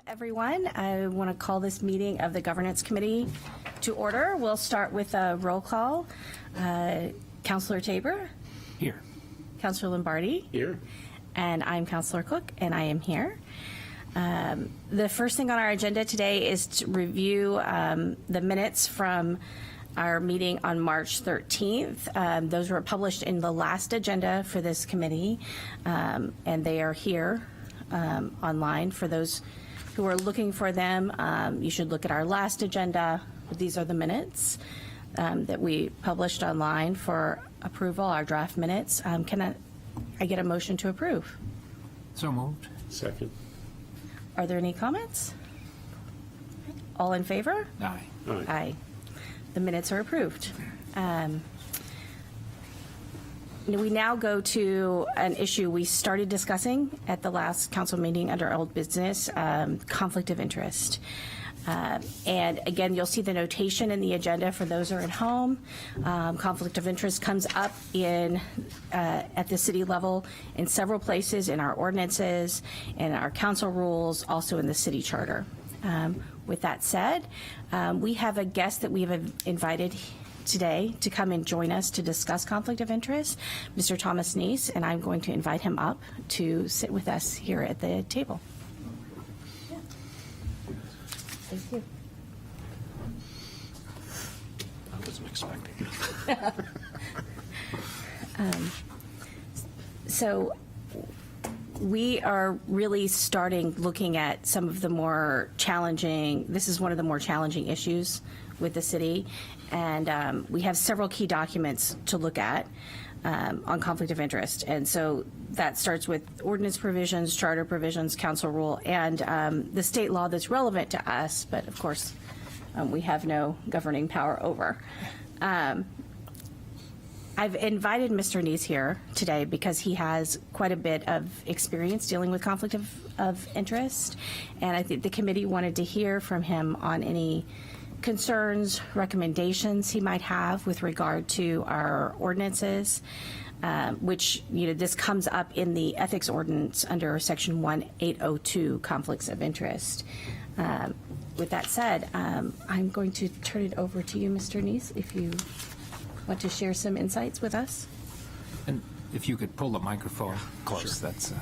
Everyone, I want to call this meeting of the Governance Committee to order. We'll start with a roll call. Councillor Tabor? Here. Councillor Lombardi? Here. And I'm Councillor Cook, and I am here. The first thing on our agenda today is to review the minutes from our meeting on March 13th. Those were published in the last agenda for this committee, and they are here online for those who are looking for them. You should look at our last agenda. These are the minutes that we published online for approval, our draft minutes. Can I get a motion to approve? So moved. Second. Are there any comments? All in favor? Aye. Aye. Aye. The minutes are approved. We now go to an issue we started discussing at the last council meeting under old business, conflict of interest. And again, you'll see the notation in the agenda for those who are at home. Conflict of interest comes up at the city level in several places in our ordinances, in our council rules, also in the city charter. With that said, we have a guest that we have invited today to come and join us to discuss conflict of interest, Mr. Thomas Neese, and I'm going to invite him up to sit with us here at the table. Thank you. I wasn't expecting So we are really starting looking at some of the more challenging, this is one of the more challenging issues with the city, and we have several key documents to look at on conflict of interest. And so that starts with ordinance provisions, charter provisions, council rule, and the state law that's relevant to us, but of course we have no governing power over. I've invited Mr. Neese here today because he has quite a bit of experience dealing with conflict of interest, and I think the committee wanted to hear from him on any concerns, recommendations he might have with regard to our ordinances, which, this comes up in the ethics ordinance under section 1802, conflicts of interest. With that said, I'm going to turn it over to you, Mr. Neese, if you want to share some insights with us. And if you could pull the microphone close, Sure. that's...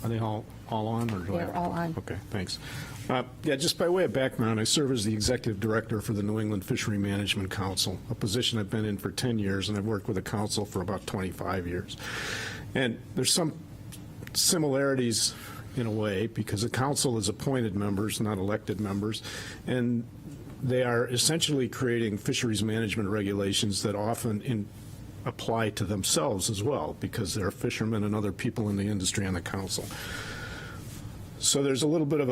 Are they all on? Or do I They're have- all on. Okay, thanks. Yeah, just by way of background, I serve as the executive director for the New England Fishery Management Council, a position I've been in for 10 years, and I've worked with the council for about 25 years. And there's some similarities in a way, because the council is appointed members, not elected members, and they are essentially creating fisheries management regulations that often apply to themselves as well, because there are fishermen and other people in the industry on the council. So there's a little bit of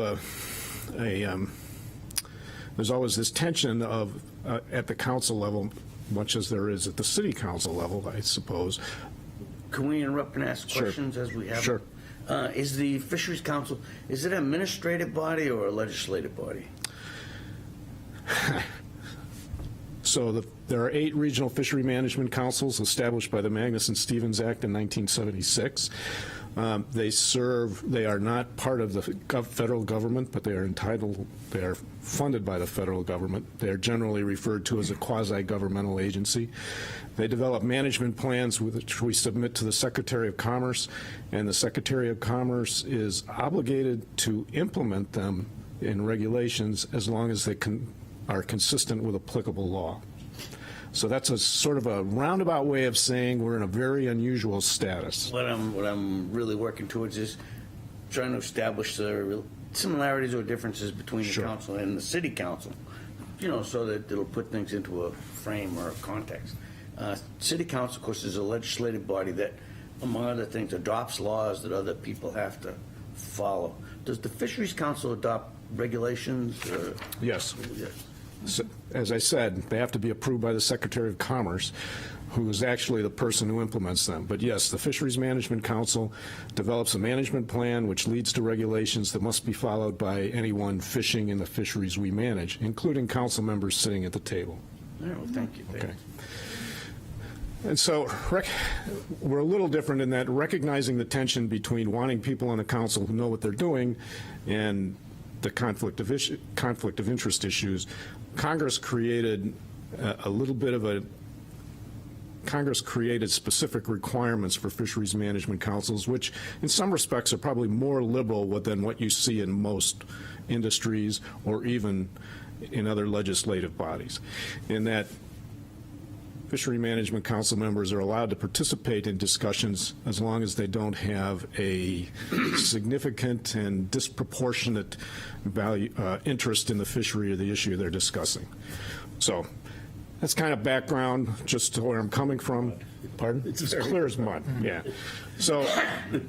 there's always this tension of at the council level, much as there is at the city council level, I suppose. Can we interrupt and ask Sure. questions as we have? Sure. Is the Fisheries Council, is it an administrative body or a legislative body? So there are 8 regional fishery management councils established by the Magnuson-Stevens Act in 1976. They are not part of the federal government, but they are funded by the federal government. They are generally referred to as a quasi-governmental agency. They develop management plans which we submit to the Secretary of Commerce, and the Secretary of Commerce is obligated to implement them in regulations as long as they are consistent with applicable law. So that's a sort of a roundabout way of saying we're in a very unusual status. What I'm really working towards is trying to establish the real similarities or differences between Sure. the council and the city council, so that it'll put things into a frame or a context. City council, of course, is a legislative body that, among other things, adopts laws that other people have to follow. Does the Fisheries Council adopt regulations? Yes. Yes. So, as I said, they have to be approved by the Secretary of Commerce, who is actually the person who implements them. But yes, the Fisheries Management Council develops a management plan which leads to regulations that must be followed by anyone fishing in the fisheries we manage, including council members sitting at the table. All right, well, thank you. Okay. And so we're a little different in that recognizing the tension between wanting people on the council who know what they're doing and the conflict of interest issues. Congress created Congress created specific requirements for fisheries management councils, which in some respects are probably more liberal than what you see in most industries or even in other legislative bodies, in that fishery management council members are allowed to participate in discussions as long as they don't have a significant and disproportionate interest in the fishery or the issue they're discussing. So that's kind of background just to where I'm coming from. Pardon? It's clear as mud, yeah. So,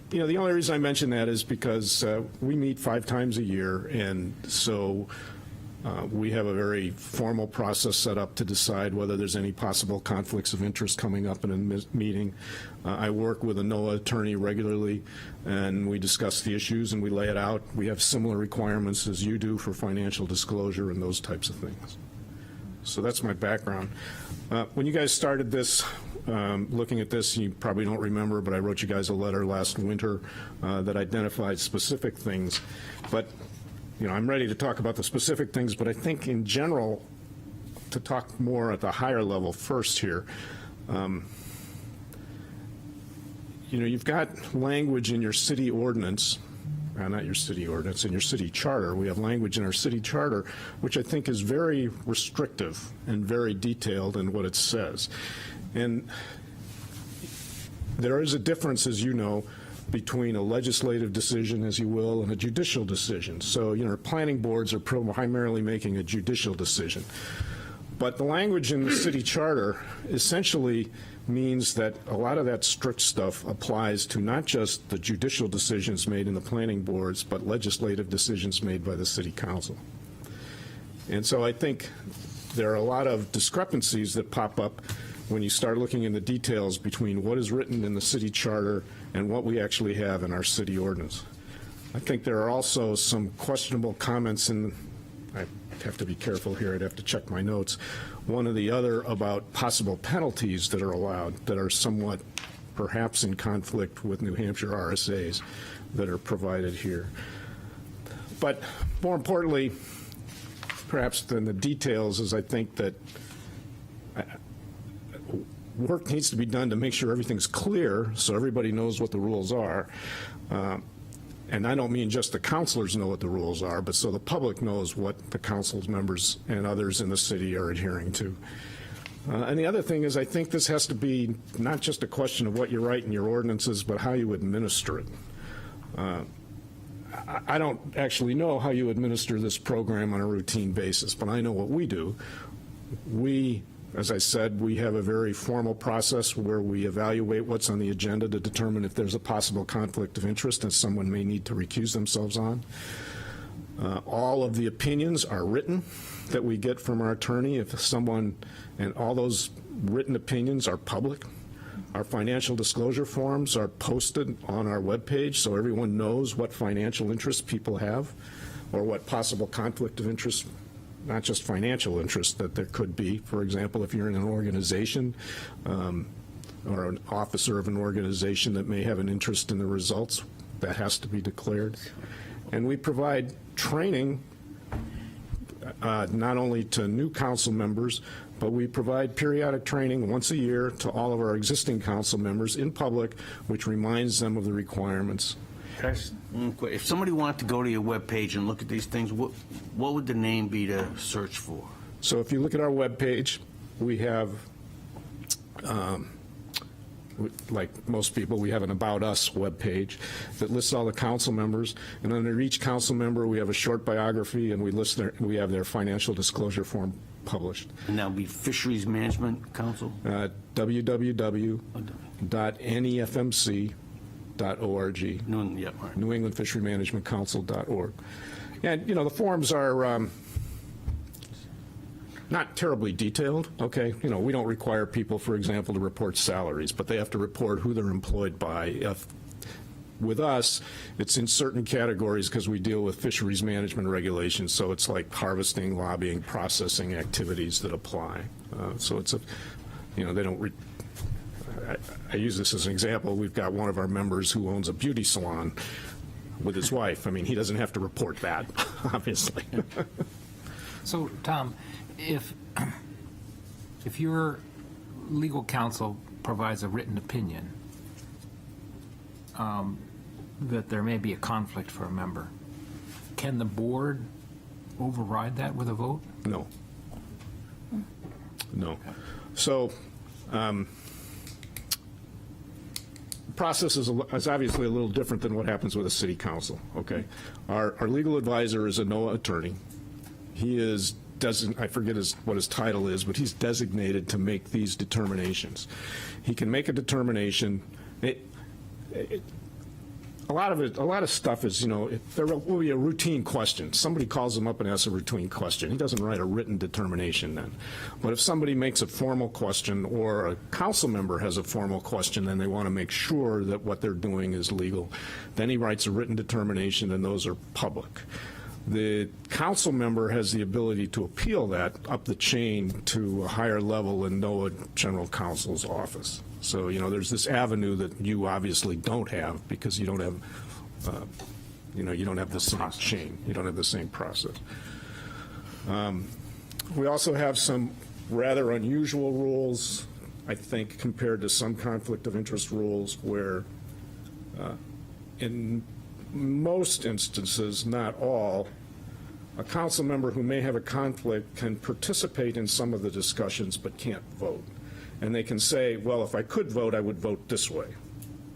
the only reason I mention that is because we meet 5 times a year, and so we have a very formal process set up to decide whether there's any possible conflicts of interest coming up in a meeting. I work with a NOAA attorney regularly, and we discuss the issues and we lay it out. We have similar requirements as you do for financial disclosure and those types of things. So that's my background. When you guys started this, looking at this, you probably don't remember, but I wrote you guys a letter last winter that identified specific things. But I'm ready to talk about the specific things, but I think in general, to talk more at the higher level first here, you've got language in your city ordinance, not your city ordinance, in your city charter. We have language in our city charter, which I think is very restrictive and very detailed in what it says. And there is a difference, as you know, between a legislative decision, as you will, and a judicial decision. So, planning boards are primarily making a judicial decision. But the language in the city charter essentially means that a lot of that strict stuff applies to not just the judicial decisions made in the planning boards, but legislative decisions made by the city council. And so I think there are a lot of discrepancies that pop up when you start looking in the details between what is written in the city charter and what we actually have in our city ordinance. I think there are also some questionable comments in, I have to be careful here, I'd have to check my notes, one or the other about possible penalties that are allowed that are somewhat perhaps in conflict with New Hampshire RSAs that are provided here. But more importantly, perhaps than the details, is I think that work needs to be done to make sure everything's clear so everybody knows what the rules are. And I don't mean just the councilors know what the rules are, but so the public knows what the council's members and others in the city are adhering to. And the other thing is I think this has to be not just a question of what you write in your ordinances, but how you administer it. I don't actually know how you administer this program on a routine basis, but I know what we do. As I said, we have a very formal process where we evaluate what's on the agenda to determine if there's a possible conflict of interest and someone may need to recuse themselves on. All of the opinions are written that we get from our attorney, and all those written opinions are public. Our financial disclosure forms are posted on our webpage so everyone knows what financial interests people have or what possible conflict of interest, not just financial interest, that there could be. For example, if you're in an organization or an officer of an organization that may have an interest in the results, that has to be declared. And we provide training not only to new council members, but we provide periodic training once a year to all of our existing council members in public, which reminds them of the requirements. If somebody wanted to go to your webpage and look at these things, what would the name be to search for? So if you look at our webpage, we have, like most people, we have an About Us webpage that lists all the council members, and under each council member we have a short biography, and we have their financial disclosure form published. And that would be Fisheries Management Council? www.nefmc.org. New England Fishery Management Council.org. And, the forms are not terribly detailed, okay? We don't require people, for example, to report salaries, but they have to report who they're employed by. With us, it's in certain categories because we deal with fisheries management regulations, so it's like harvesting, lobbying, processing activities that apply. So it's they don't I use this as an example. We've got one of our members who owns a beauty salon with his wife. I mean, he doesn't have to report that, obviously. So, Tom, if your legal counsel provides a written opinion that there may be a conflict for a member, can the board override that with a vote? No. No. So, the process is obviously a little different than what happens with a city council, okay? Our legal advisor is a NOAA attorney. He is, I forget what his title is, but he's designated to make these determinations. He can make a determination. A lot of stuff is, there will be a routine question. Somebody calls him up and asks a routine question. He doesn't write a written determination then. But if somebody makes a formal question or a council member has a formal question, then they want to make sure that what they're doing is legal. Then he writes a written determination, and those are public. The council member has the ability to appeal that up the chain to a higher level in NOAA General Counsel's office. So, there's this avenue that you obviously don't have because you don't have, you don't have the same chain. You don't have the same process. We also have some rather unusual rules, I think, compared to some conflict of interest rules where in most instances, not all, a council member who may have a conflict can participate in some of the discussions but can't vote. And they can say, well, if I could vote, I would vote this way.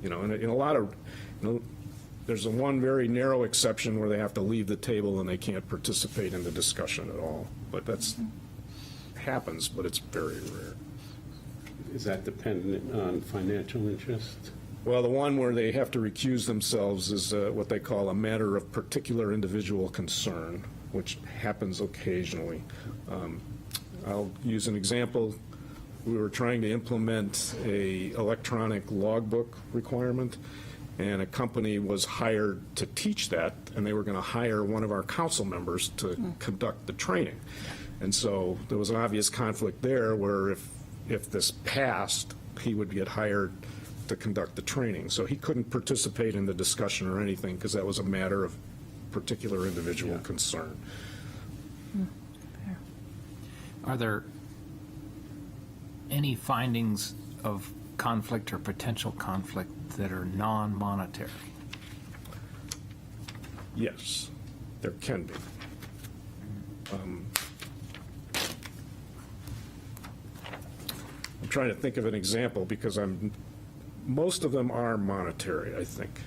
And in a lot of, there's a one very narrow exception where they have to leave the table and they can't participate in the discussion at all. But that's happens, but it's very rare. Is that dependent on financial interest? Well, the one where they have to recuse themselves is what they call a matter of particular individual concern, which happens occasionally. I'll use an example. We were trying to implement a electronic logbook requirement, and a company was hired to teach that, and they were going to hire one of our council members to conduct the training. And so there was an obvious conflict there where if this passed, he would get hired to conduct the training. So he couldn't participate in the discussion or anything because that was a matter of particular individual concern. Are there any findings of conflict or potential conflict that are non-monetary? Yes, there can be. I'm trying to think of an example because most of them are monetary, I think.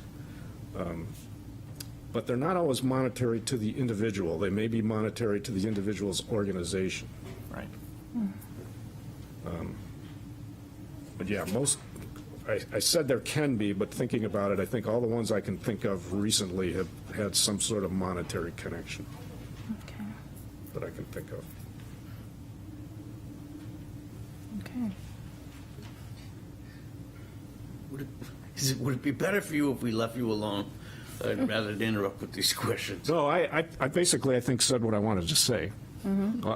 But they're not always monetary to the individual. They may be monetary to the individual's organization. Right. But yeah, I said there can be, but thinking about it, I think all the ones I can think of recently have had some sort of monetary connection Okay. that I can think of. Okay. Would it be better for you if we left you alone rather than interrupt with these questions? No, I basically, I think, said what I wanted to say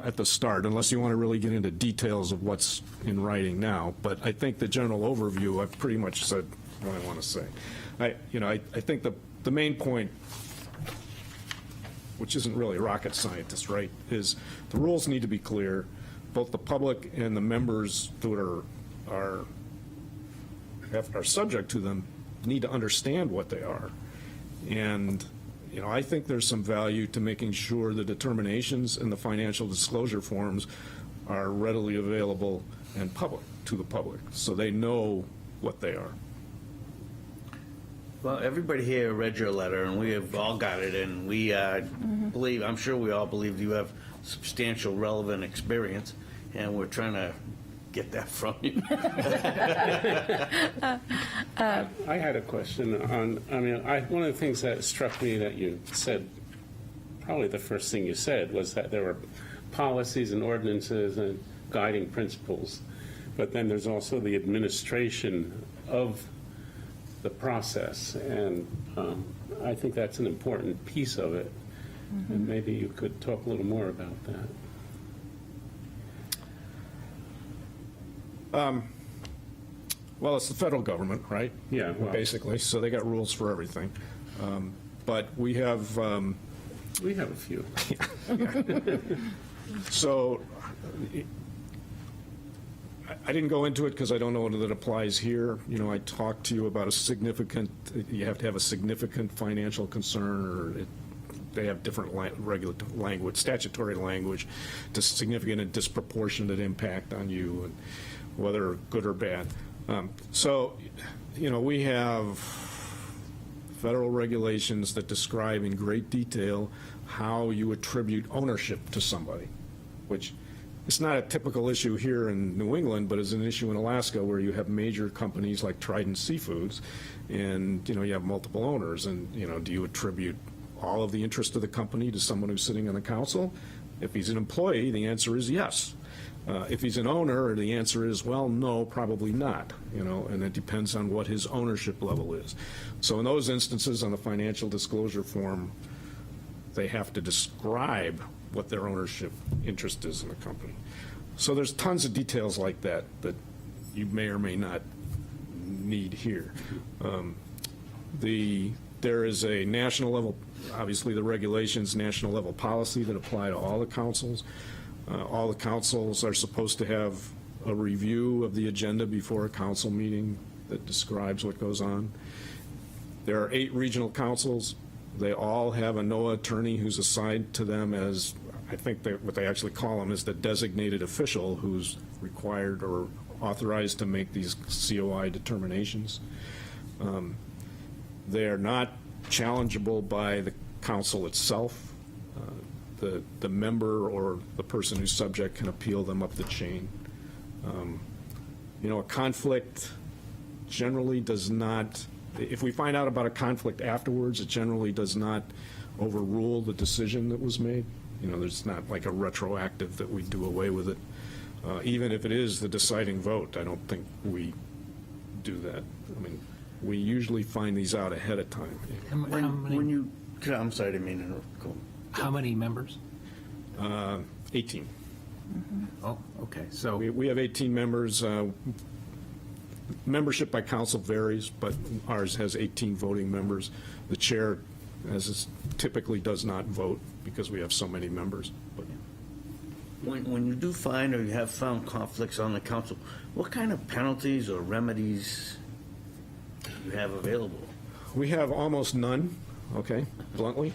at the start, unless you want to really get into details of what's in writing now. But I think the general overview, I've pretty much said what I want to say. I think the main point, which isn't really rocket scientist, right, is the rules need to be clear. Both the public and the members that are subject to them need to understand what they are. And, I think there's some value to making sure the determinations and the financial disclosure forms are readily available and public to the public, so they know what they are. Well, everybody here read your letter, and we have all got it, and we believe, I'm sure we all believe you have substantial relevant experience, and we're trying to get that from you. I had a question on, one of the things that struck me that you said, probably the first thing you said, was that there were policies and ordinances and guiding principles, but then there's also the administration of the process, and I think that's an important piece of it, and maybe you could talk a little more about that. Well, it's the federal government, right? Yeah, well- Basically, so they got rules for everything. But we have, We have a few. so I didn't go into it because I don't know whether that applies here. You know, I talked to you about you have to have a significant financial concern, or they have different regulatory language, statutory language, to significant and disproportionate impact on you, and whether good or bad. So, you know, we have federal regulations that describe in great detail how you attribute ownership to somebody, which it's not a typical issue here in New England, but is an issue in Alaska, where you have major companies like Trident Seafoods, and, you know, you have multiple owners, and, you know, do you attribute all of the interest of the company to someone who's sitting on the council? If he's an employee, the answer is yes. If he's an owner, the answer is, well, no, probably not, you know, and it depends on what his ownership level is. So in those instances, on the financial disclosure form, they have to describe what their ownership interest is in the company. So there's tons of details like that that you may or may not need here. There is a national level, obviously the regulations, national level policy that apply to all the councils. All the councils are supposed to have a review of the agenda before a council meeting that describes what goes on. There are 8 regional councils. They all have a NOAA attorney who's assigned to them as, I think what they actually call him is the designated official, who's required or authorized to make these COI determinations. They are not challengeable by the council itself. The member or the person who's subject can appeal them up the chain. You know, a conflict generally does not, if we find out about a conflict afterwards, it generally does not overrule the decision that was made. You know, there's not like a retroactive that we do away with it. Even if it is the deciding vote, I don't think we do that. I mean, we usually find these out ahead of time. When you, I'm sorry, I didn't mean to interrupt. Go. How many members? 18. Oh, okay, so, We have 18 members. Membership by council varies, but ours has 18 voting members. The chair, as is, typically does not vote because we have so many members. But When you do find or you have found conflicts on the council, what kind of penalties or remedies do you have available? we have almost none, okay, bluntly.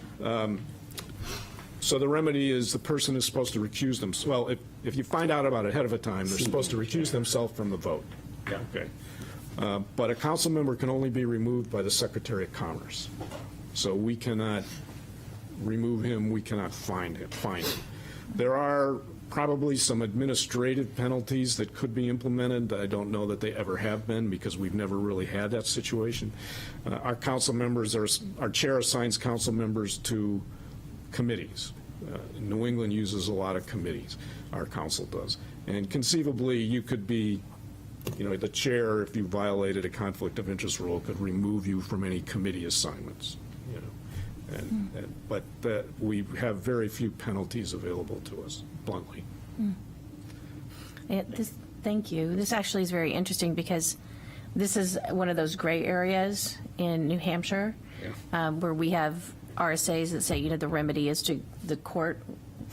So the remedy is the person is supposed to recuse themselves. Well, if you find out about it ahead of a time, they're supposed to recuse themselves from the vote. Yeah. Okay. But a council member can only be removed by the Secretary of Commerce. So we cannot remove him, we cannot fine him. There are probably some administrative penalties that could be implemented. I don't know that they ever have been because we've never really had that situation. Our council members, our chair assigns council members to committees. New England uses a lot of committees, our council does. And conceivably, you could be, you know, the chair, if you violated a conflict of interest rule, could remove you from any committee assignments, you know. But we have very few penalties available to us, bluntly. Thank you. This actually is very interesting because this is one of those gray areas in New Hampshire where we have RSAs that say, you know, the remedy is to the court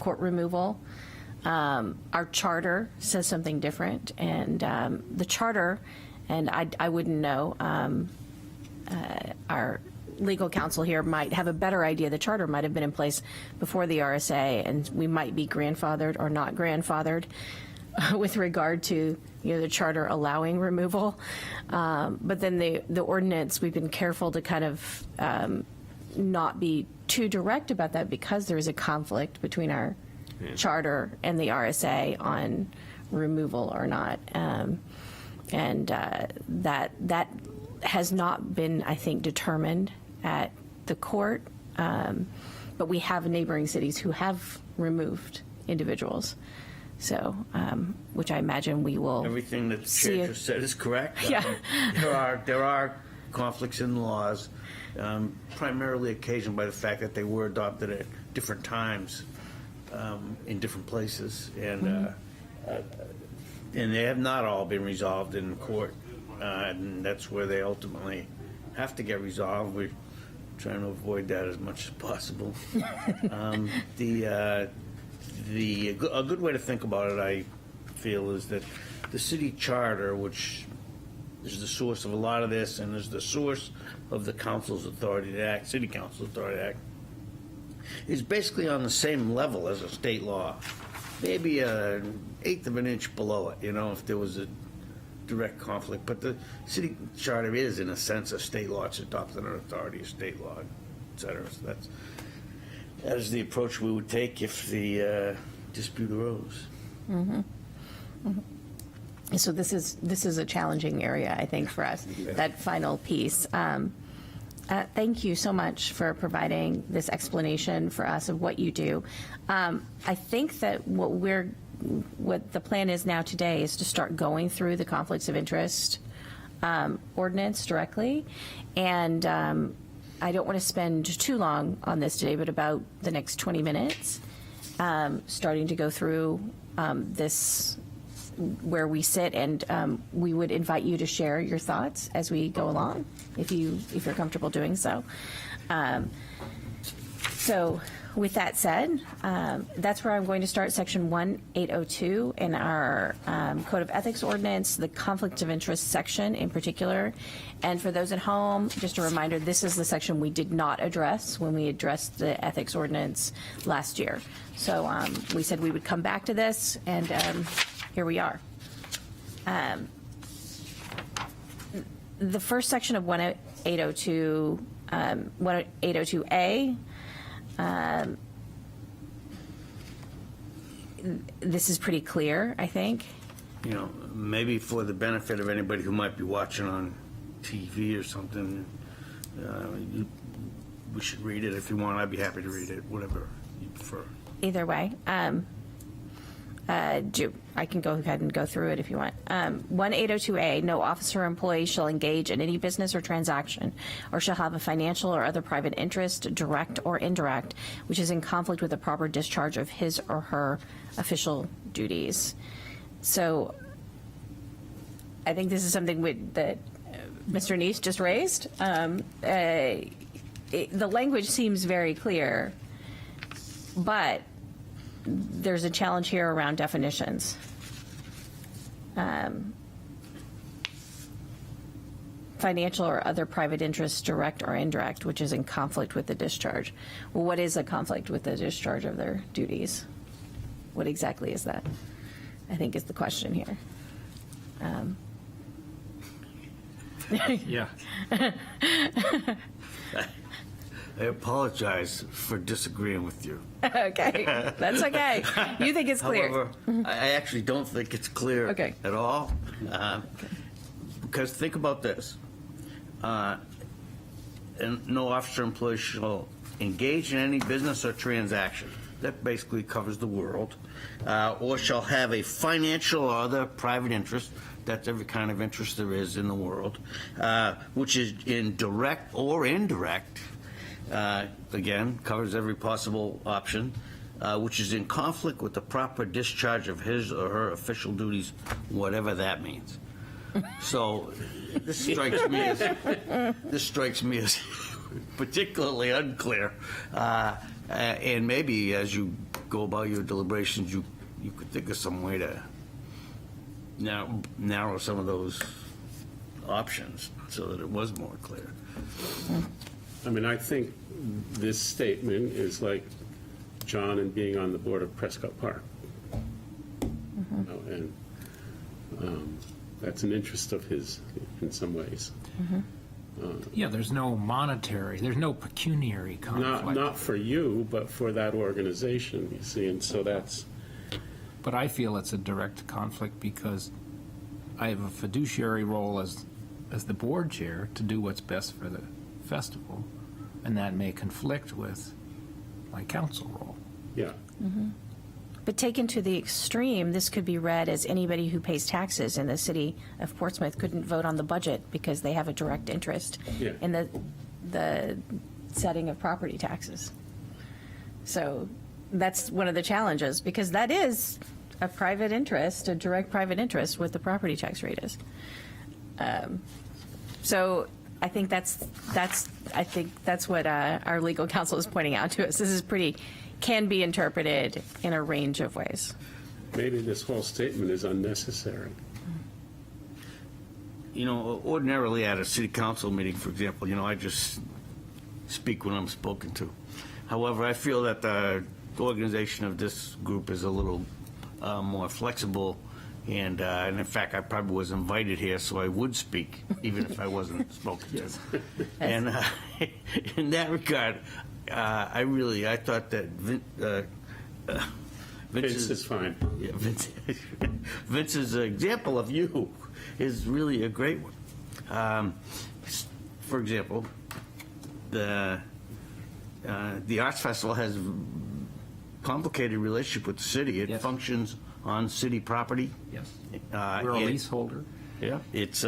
removal. Our charter says something different, and the charter, and I wouldn't know, our legal counsel here might have a better idea. The charter might have been in place before the RSA, and we might be grandfathered or not grandfathered with regard to, you know, the charter allowing removal. But then the ordinance, we've been careful to kind of not be too direct about that because there is a conflict between our charter and the RSA on removal or not. That has not been, I think, determined at the court, but we have neighboring cities who have removed individuals. So, which I imagine we will. Everything that the see chair just said is correct. Yeah. There are conflicts in the laws, primarily occasioned by the fact that they were adopted at different times in different places, and they have not all been resolved in court. and that's where they ultimately have to get resolved. We're trying to avoid that as much as possible. A good way to think about it, I feel, is that the city charter, which is the source of a lot of this, and is the source of the council's authority to act, city council's authority to act, is basically on the same level as a state law, maybe an eighth of an inch below it, if there was a direct conflict. But the city charter is, in a sense, a state law. It's adopted under authority of state law, et cetera. So that is the approach we would take if the dispute arose. So this is a challenging area, I think, for us, that final piece. Thank you so much for providing this explanation for us of what you do. I think that what the plan is now today is to start going through the conflicts of interest ordinance directly. And I don't want to spend too long on this today, but about the next 20 minutes, starting to go through this, where we sit, and we would invite you to share your thoughts as we go along, if you're comfortable doing so. So with that said, that's where I'm going to start, section 1802 in our Code of Ethics ordinance, the conflict of interest section in particular. And for those at home, just a reminder, this is the section we did not address when we addressed the ethics ordinance last year. So we said we would come back to this, and here we are. The first section of 1802, 1802A, this is pretty clear, I think. Maybe for the benefit of anybody who might be watching on TV or something, we should read it if you want. I'd be happy to read it, whatever you prefer. Either way. I can go ahead and go through it if you want. 1802A, no officer or employee shall engage in any business or transaction or shall have a financial or other private interest, direct or indirect, which is in conflict with the proper discharge of his or her official duties. So I think this is something that Mr. Neese just raised. The language seems very clear, but there's a challenge here around definitions. Financial or other private interest, direct or indirect, which is in conflict with the discharge. Well, what is a conflict with the discharge of their duties? What exactly is that? I think is the question here. Yeah. I apologize for disagreeing with you. Okay, that's okay. You think it's clear. However, I actually don't think it's clear Okay. at all. Because think about this. And no officer or employee shall engage in any business or transaction. That basically covers the world. Or shall have a financial or other private interest. That's every kind of interest there is in the world. Which is in direct or indirect. Again, covers every possible option, which is in conflict with the proper discharge of his or her official duties, whatever that means. So this strikes me as particularly unclear. And maybe as you go about your deliberations, you could think of some way to narrow some of those options so that it was more clear. I mean, I think this statement is like John and being on the board of Prescott Park. And that's an interest of his in some ways. Yeah, there's no pecuniary conflict. Not for you, but for that organization, you see, and so that's... But I feel it's a direct conflict because I have a fiduciary role as the board chair to do what's best for the festival, and that may conflict with my council role. Yeah. But taken to the extreme, this could be read as anybody who pays taxes in the city of Portsmouth couldn't vote on the budget because they have a direct interest Yeah. in the setting of property taxes. So that's one of the challenges, because that is a private interest, a direct private interest, what the property tax rate is. So I think that's what our legal counsel is pointing out to us. This is can be interpreted in a range of ways. Maybe this whole statement is unnecessary. You know, ordinarily at a city council meeting, for example, you know, I just speak when I'm spoken to. However, I feel that the organization of this group is a little more flexible, and in fact, I probably was invited here, so I would speak, even if I wasn't spoken to. And in that regard, I thought that Vince is fine. Yeah, Vince's example of you is really a great one. For example, the Arts Festival has a complicated relationship with the city. It Yes. functions on city property. Yes. We're a it- leaseholder. Yeah. It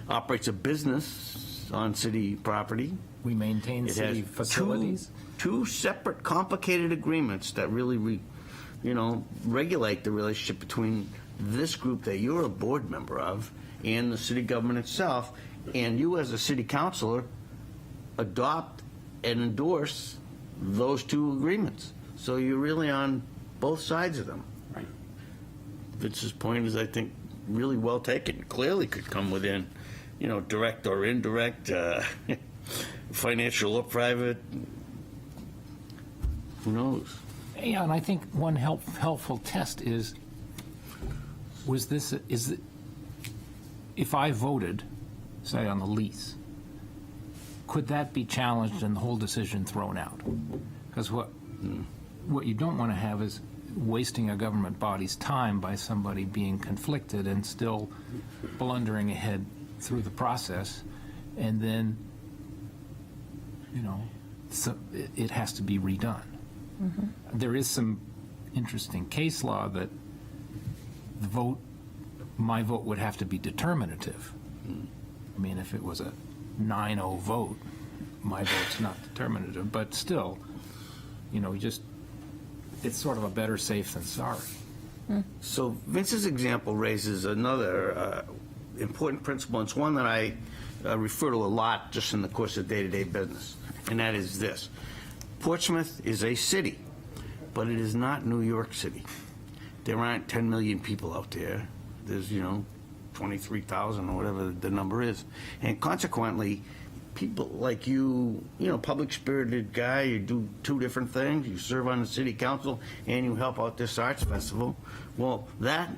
operates a business on city property. We maintain It city has facilities. two separate complicated agreements that really, regulate the relationship between this group that you're a board member of and the city government itself. And you, as a city councilor, adopt and endorse those two agreements. So you're really on both sides of them. Right. Vince's point is, I think, really well taken. Clearly could come within, direct or indirect, financial or private. Who knows? Yeah, and I think one helpful test is, if I voted, say, on the lease, could that be challenged and the whole decision thrown out? Because what you don't want to have is wasting a government body's time by somebody being conflicted and still blundering ahead through the process, and then, so it has to be redone. There is some interesting case law that my vote would have to be determinative. I mean, if it was a 9-0 vote, my vote's not determinative, but still, it's sort of a better safe than sorry. So Vince's example raises another important principle. It's one that I refer to a lot just in the course of day-to-day business, and that is this. Portsmouth is a city, but it is not New York City. There aren't 10 million people out there. There's, 23,000 or whatever the number is. And consequently, people like you, public-spirited guy, you do two different things. You serve on the city council and you help out this arts festival. Well, that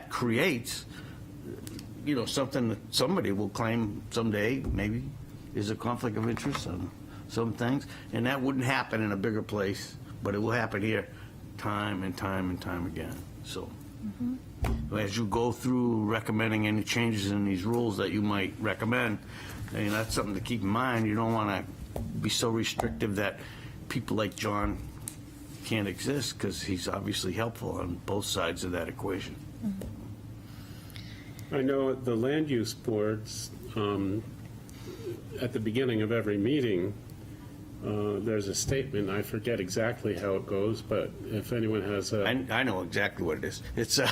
creates, something that somebody will claim someday maybe is a conflict of interest on some things. And that wouldn't happen in a bigger place, but it will happen here time and time and time again. So as you go through recommending any changes in these rules that you might recommend, that's something to keep in mind. You don't want to be so restrictive that people like John can't exist, because he's obviously helpful on both sides of that equation. I know the land use boards, at the beginning of every meeting, there's a statement. I forget exactly how it goes, but if anyone has a... I know exactly what it is. It's I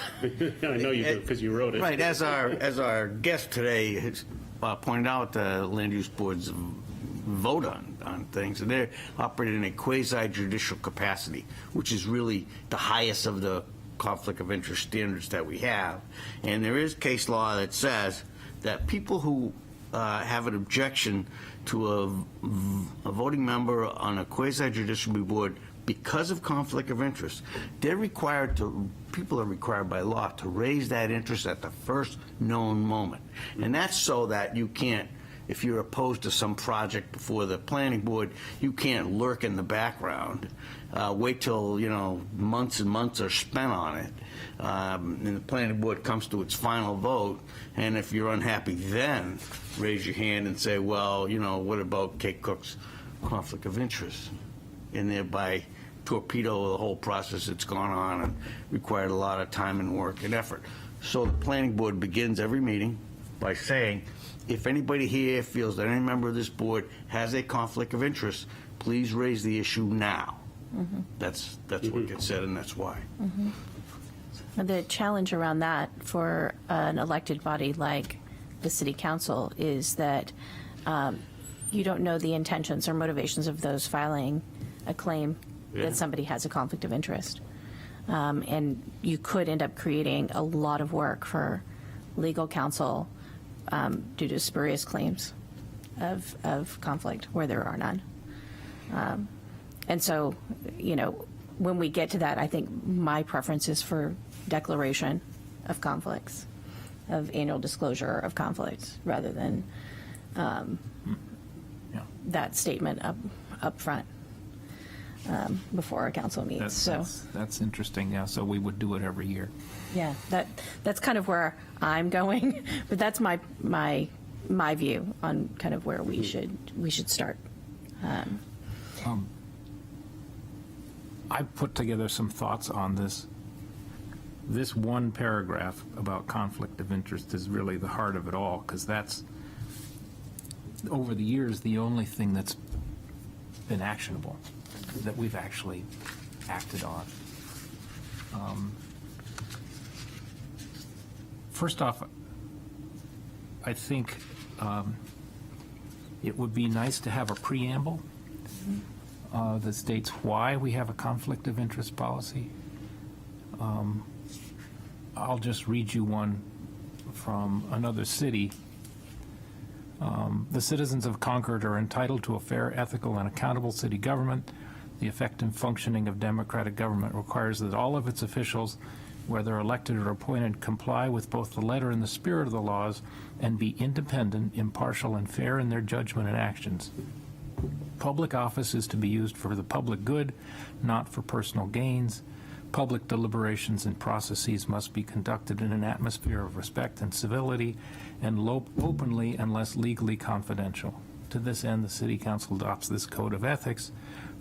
know you do, because you wrote it. right, as our guest today has pointed out, the land use boards vote on things, and they're operating in a quasi-judicial capacity, which is really the highest of the conflict of interest standards that we have. And there is case law that says that people who have an objection to a voting member on a quasi-judicial board because of conflict of interest, people are required by law to raise that interest at the first known moment. And that's so that you can't, if you're opposed to some project before the planning board, you can't lurk in the background, wait till, months and months are spent on it, and the planning board comes to its final vote, and if you're unhappy then, raise your hand and say, well, what about Kate Cook's conflict of interest? And thereby torpedo the whole process that's gone on and required a lot of time and work and effort. So the planning board begins every meeting by saying, if anybody here feels that any member of this board has a conflict of interest, please raise the issue now. That's what gets said, and that's why. The challenge around that for an elected body like the city council is that you don't know the intentions or motivations of those filing a claim that somebody has a conflict of interest. And you could end up creating a lot of work for legal counsel due to spurious claims of conflict where there are none. And so, when we get to that, I think my preference is for declaration of conflicts, of annual disclosure of conflicts, rather than that statement up front before our council meets. That's interesting. Yeah, so we would do it every year. Yeah, that's kind of where I'm going, but that's my view on kind of where we should start. I put together some thoughts on this. This one paragraph about conflict of interest is really the heart of it all, because that's, over the years, the only thing that's been actionable, that we've actually acted on. First off, I think it would be nice to have a preamble that states why we have a conflict of interest policy. I'll just read you one from another city. The citizens of Concord are entitled to a fair, ethical, and accountable city government. The effective functioning of democratic government requires that all of its officials, whether elected or appointed, comply with both the letter and the spirit of the laws and be independent, impartial, and fair in their judgment and actions. Public office is to be used for the public good, not for personal gains. Public deliberations and processes must be conducted in an atmosphere of respect and civility, and openly unless legally confidential. To this end, the City Council adopts this code of ethics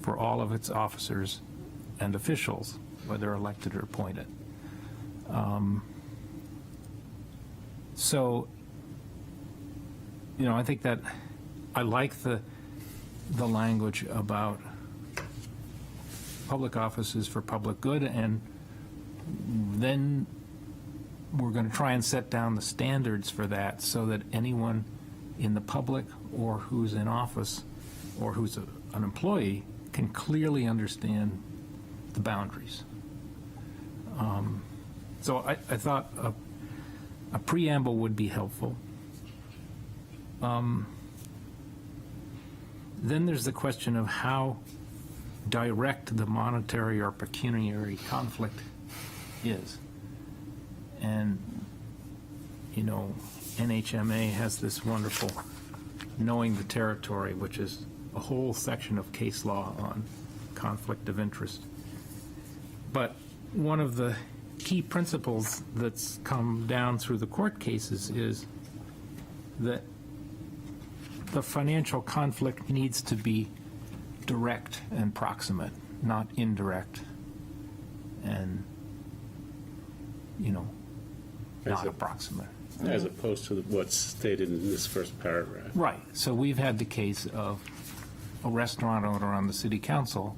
for all of its officers and officials, whether elected or appointed. So, I think that I like the language about public offices for public good, and then we're going to try and set down the standards for that so that anyone in the public or who's in office or who's an employee can clearly understand the boundaries. So I thought a preamble would be helpful. Then there's the question of how direct the monetary or pecuniary conflict is. And, NHMA has this wonderful Knowing the Territory, which is a whole section of case law on conflict of interest. But one of the key principles that's come down through the court cases is that the financial conflict needs to be direct and proximate, not indirect and, not approximate. As opposed to what's stated in this first paragraph. Right. So we've had the case of a restaurant owner on the city council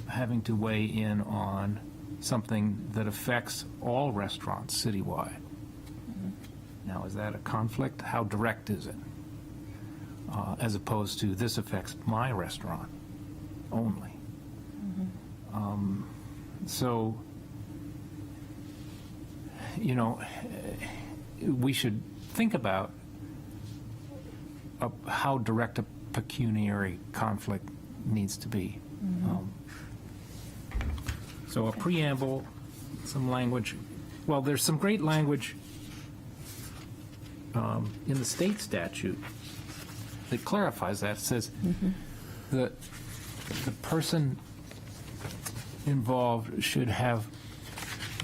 having to weigh in on something that affects all restaurants citywide. Now, is that a conflict? How direct is it? As opposed to this affects my restaurant only. So, we should think about how direct a pecuniary conflict needs to be. So a preamble, some language. Well, there's some great language in the state statute that clarifies that. It says that the person involved should have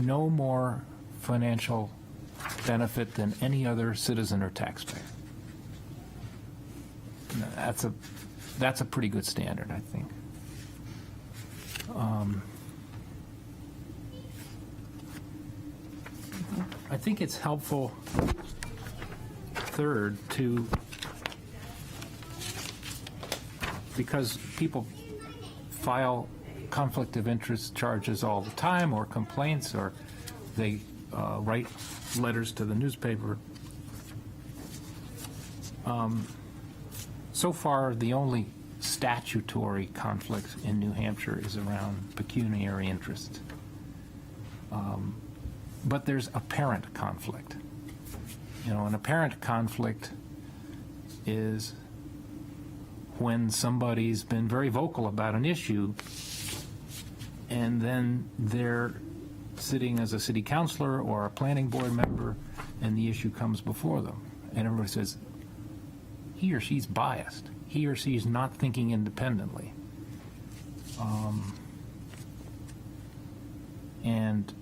no more financial benefit than any other citizen or taxpayer. That's a pretty good standard, I think. I think it's helpful, third, because people file conflict of interest charges all the time, or complaints, or they write letters to the newspaper. So far, the only statutory conflict in New Hampshire is around pecuniary interest. But there's apparent conflict. You know, an apparent conflict is when somebody's been very vocal about an issue, and then they're sitting as a city councilor or a planning board member, and the issue comes before them, and everybody says, he or she's biased. He or she's not thinking independently. And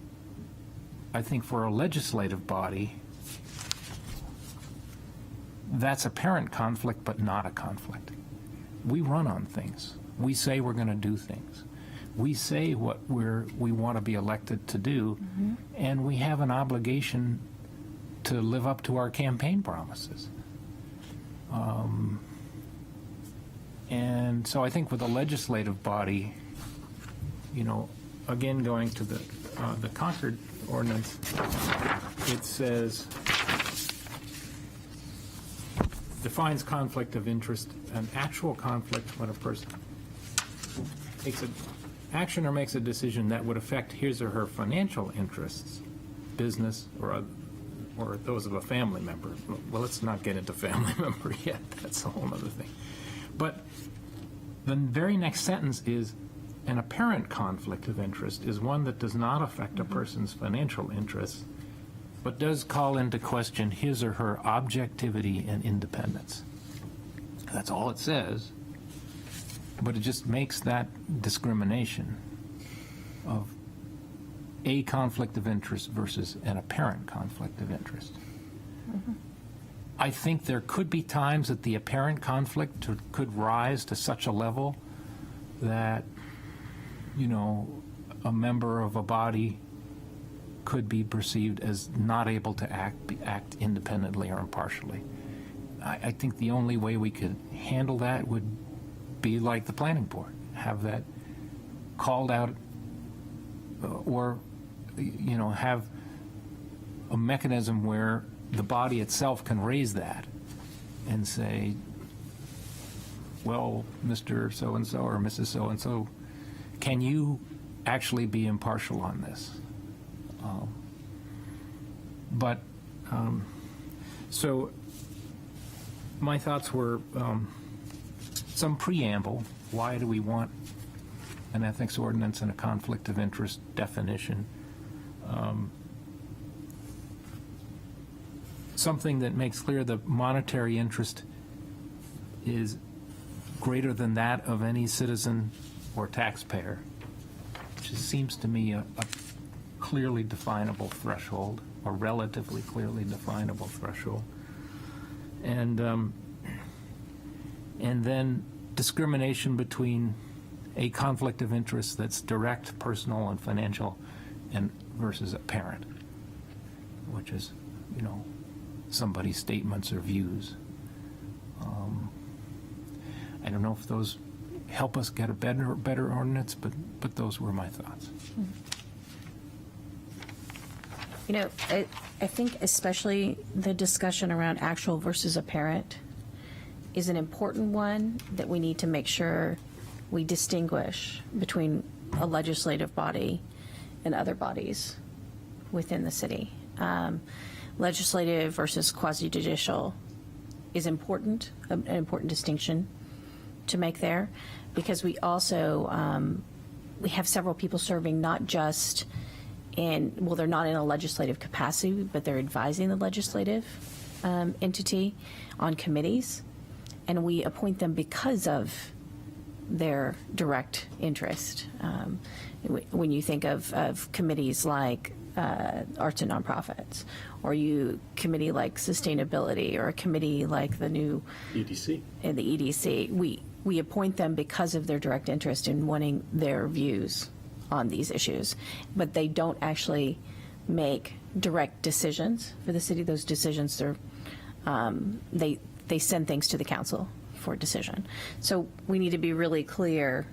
I think for a legislative body, that's apparent conflict, but not a conflict. We run on things. We say we're going to do things. We say what we want to be elected to do, and we have an obligation to live up to our campaign promises. And so I think with a legislative body, you know, again, going to the Concord ordinance, it says, defines conflict of interest, an actual conflict when a person takes an action or makes a decision that would affect his or her financial interests, business, or those of a family member. Well, let's not get into family member yet. That's a whole other thing. But the very next sentence is, an apparent conflict of interest is one that does not affect a person's financial interests, but does call into question his or her objectivity and independence. That's all it says, but it just makes that discrimination of a conflict of interest versus an apparent conflict of interest. I think there could be times that the apparent conflict could rise to such a level that, you know, a member of a body could be perceived as not able to act independently or impartially. I think the only way we could handle that would be like the planning board, have that called out, or, you know, have a mechanism where the body itself can raise that and say, well, Mr. So-and-so or Mrs. So-and-so, can you actually be impartial on this? So my thoughts were some preamble. Why do we want an ethics ordinance and a conflict of interest definition? Something that makes clear the monetary interest is greater than that of any citizen or taxpayer, which seems to me a clearly definable threshold, a relatively clearly definable threshold. And then discrimination between a conflict of interest that's direct, personal, and financial, and versus apparent, which is, you know, somebody's statements or views. I don't know if those help us get a better ordinance, but those were my thoughts. You know, I think especially the discussion around actual versus apparent is an important one that we need to make sure we distinguish between a legislative body and other bodies within the city. Legislative versus quasi-judicial is important, an important distinction to make there, because we also, we have several people serving not just in, well, they're not in a legislative capacity, but they're advising the legislative entity on committees, and we appoint them because of their direct interest. When you think of committees like arts and nonprofits, or committee like sustainability, or a committee like the new EDC. in the EDC, we appoint them because of their direct interest in wanting their views on these issues, but they don't actually make direct decisions for the city. Those decisions they send things to the council for decision. So we need to be really clear,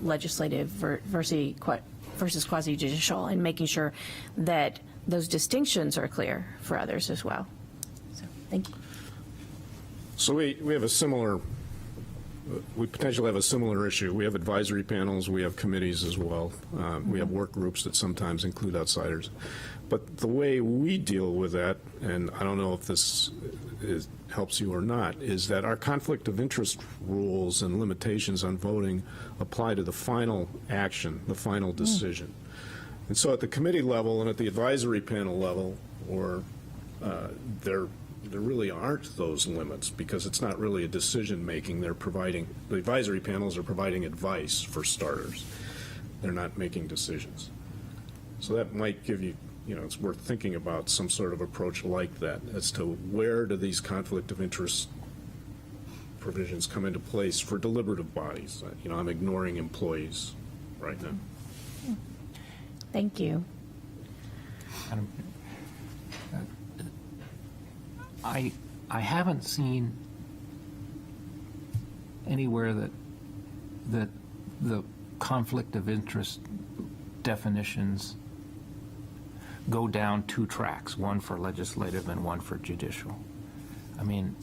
legislative versus quasi-judicial, and making sure that those distinctions are clear for others as well. So thank you. So we have a similar, we potentially have a similar issue. We have advisory panels, we have committees as well. We have work groups that sometimes include outsiders. But the way we deal with that, and I don't know if this helps you or not, is that our conflict of interest rules and limitations on voting apply to the final action, the final decision. And so at the committee level and at the advisory panel level, or there really aren't those limits, because it's not really a decision-making. They're providing, the advisory panels are providing advice for starters. They're not making decisions. So that might give you, it's worth thinking about some sort of approach like that as to where do these conflict of interest provisions come into place for deliberative bodies. I'm ignoring employees right now. Thank you. I haven't seen anywhere that the conflict of interest definitions go down two tracks, one for legislative and one for judicial. I mean,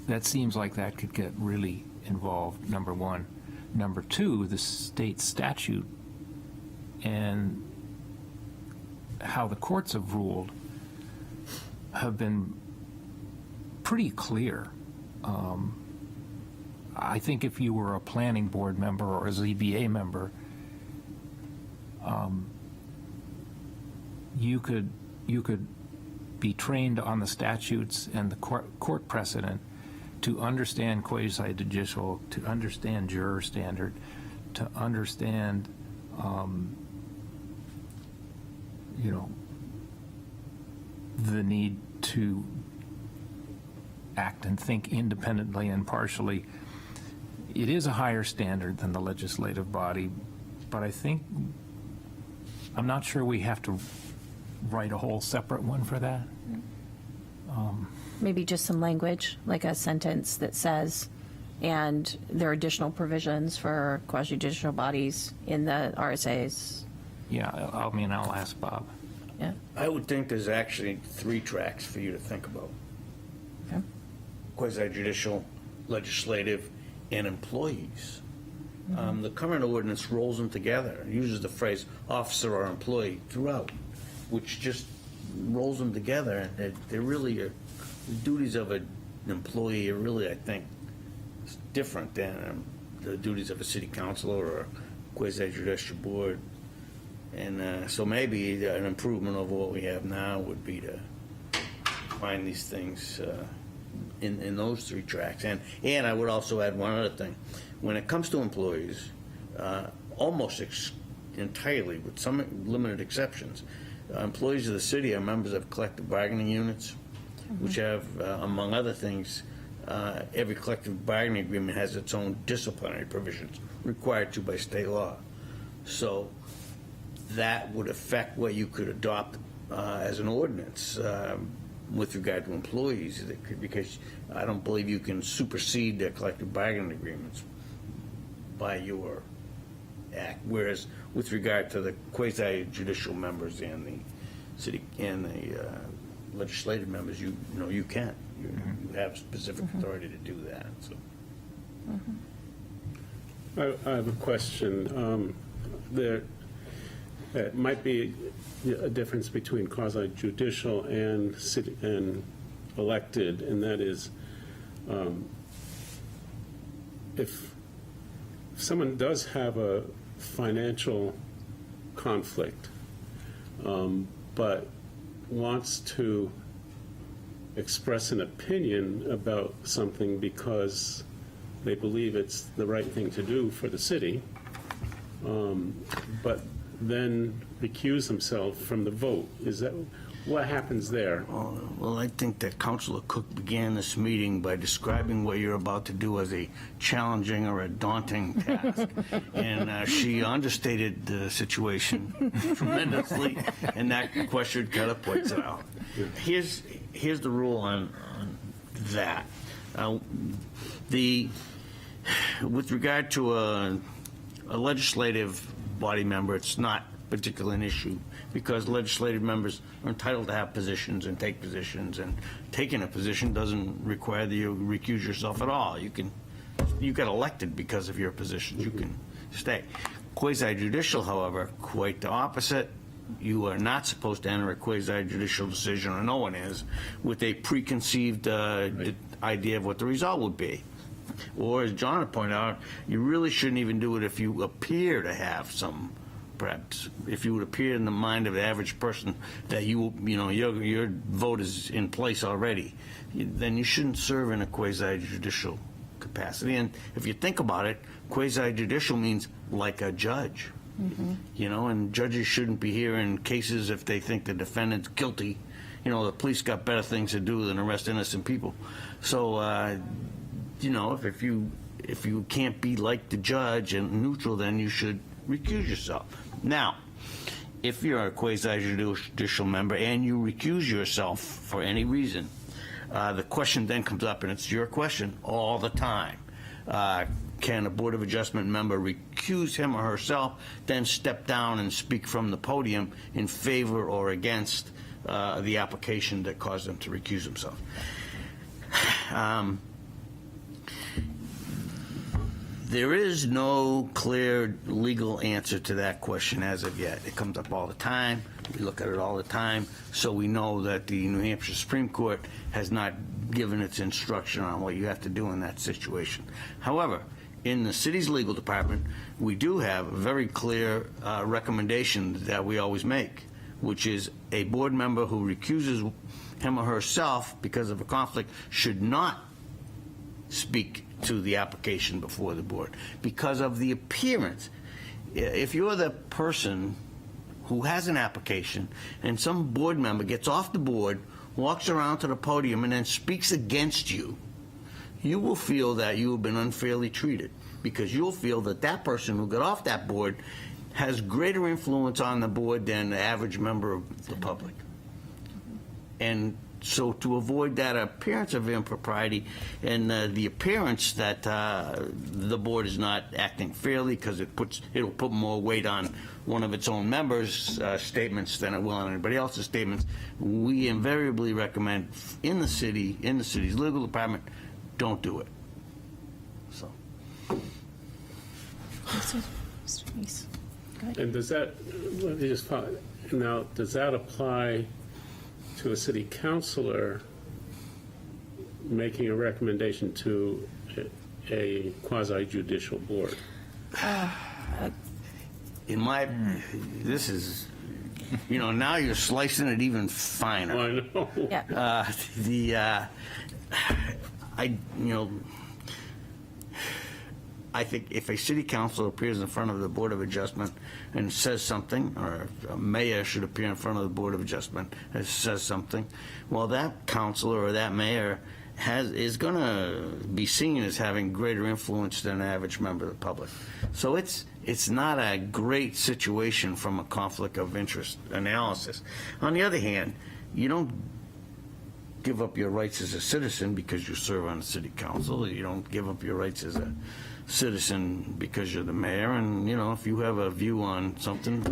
that seems like that could get really involved, number one. Number two, the state statute and how the courts have ruled have been pretty clear. I think if you were a planning board member or a ZBA member, you could be trained on the statutes and the court precedent to understand quasi-judicial, to understand juror standard, to understand, the need to act and think independently and impartially. It is a higher standard than the legislative body, but I'm not sure we have to write a whole separate one for that. Maybe just some language, like a sentence that says, and there are additional provisions for quasi-judicial bodies in the RSAs. Yeah, I'll ask Bob. Yeah. I would think there's actually 3 tracks for you to think about. Okay. Quasi-judicial, legislative, and employees. The current ordinance rolls them together, uses the phrase officer or employee throughout, which just rolls them together, and they're really, the duties of an employee are really, I think, different than the duties of a city councilor or a quasi-judicial board. And so maybe an improvement over what we have now would be to find these things in those 3 tracks. And I would also add one other thing. When it comes to employees, almost entirely, with some limited exceptions, employees of the city are members of collective bargaining units, which have, among other things, every collective bargaining agreement has its own disciplinary provisions required to by state law. So that would affect what you could adopt as an ordinance with regard to employees, because I don't believe you can supersede their collective bargaining agreements by your act, whereas with regard to the quasi-judicial members and the city and the legislative members, you can. You have specific authority to do that. So. I have a question. There might be a difference between quasi-judicial and city and elected, and that is, if someone does have a financial conflict, but wants to express an opinion about something because they believe it's the right thing to do for the city, but then recuse themselves from the vote. Is that what happens there? Well, I think that Councilor Cook began this meeting by describing what you're about to do as a challenging or a daunting task. And she understated the situation tremendously, and that question kind of points it out. Here's the rule on that. With regard to a legislative body member, it's not particular issue, because legislative members are entitled to have positions and take positions, and taking a position doesn't require that you recuse yourself at all. You get elected because of your positions, you can stay. Quasi-judicial, however, quite the opposite. You are not supposed to enter a quasi-judicial decision, or no one is, with a preconceived idea of what the result would be. Or, as John had pointed out, you really shouldn't even do it if you appear to have some, perhaps, if you would appear in the mind of the average person that your vote is in place already, then you shouldn't serve in a quasi-judicial capacity. And if you think about it, quasi-judicial means like a judge. And judges shouldn't be hearing cases if they think the defendant's guilty. The police got better things to do than arrest innocent people. So, if you can't be like the judge and neutral, then you should recuse yourself. Now, if you're a quasi-judicial member and you recuse yourself for any reason, the question then comes up, and it's your question all the time. Can a Board of Adjustment member recuse him or herself, then step down and speak from the podium in favor or against the application that caused them to recuse themselves? There is no clear legal answer to that question as of yet. It comes up all the time. We look at it all the time. So we know that the New Hampshire Supreme Court has not given its instruction on what you have to do in that situation. However, in the city's legal department, we do have a very clear recommendation that we always make, which is a board member who recuses him or herself because of a conflict should not speak to the application before the board because of the appearance. If you're the person who has an application and some board member gets off the board, walks around to the podium, and then speaks against you, you will feel that you have been unfairly treated, because you'll feel that that person who got off that board has greater influence on the board than the average member of the public. And so to avoid that appearance of impropriety and the appearance that the board is not acting fairly, because it'll put more weight on one of its own members' statements than it will on anybody else's statements, we invariably recommend in the city's legal department, don't do it. So. And does that, let me just follow, now, does that apply to a city councilor making a recommendation to a quasi-judicial board? In my, this is, now you're slicing it even finer. I know. Yeah. I think if a city council appears in front of the Board of Adjustment and says something, or a mayor should appear in front of the Board of Adjustment and says something, well, that councilor or that mayor is going to be seen as having greater influence than an average member of the public. So it's not a great situation from a conflict of interest analysis. On the other hand, you don't give up your rights as a citizen because you serve on the city council. You don't give up your rights as a citizen because you're the mayor. And, if you have a view on something,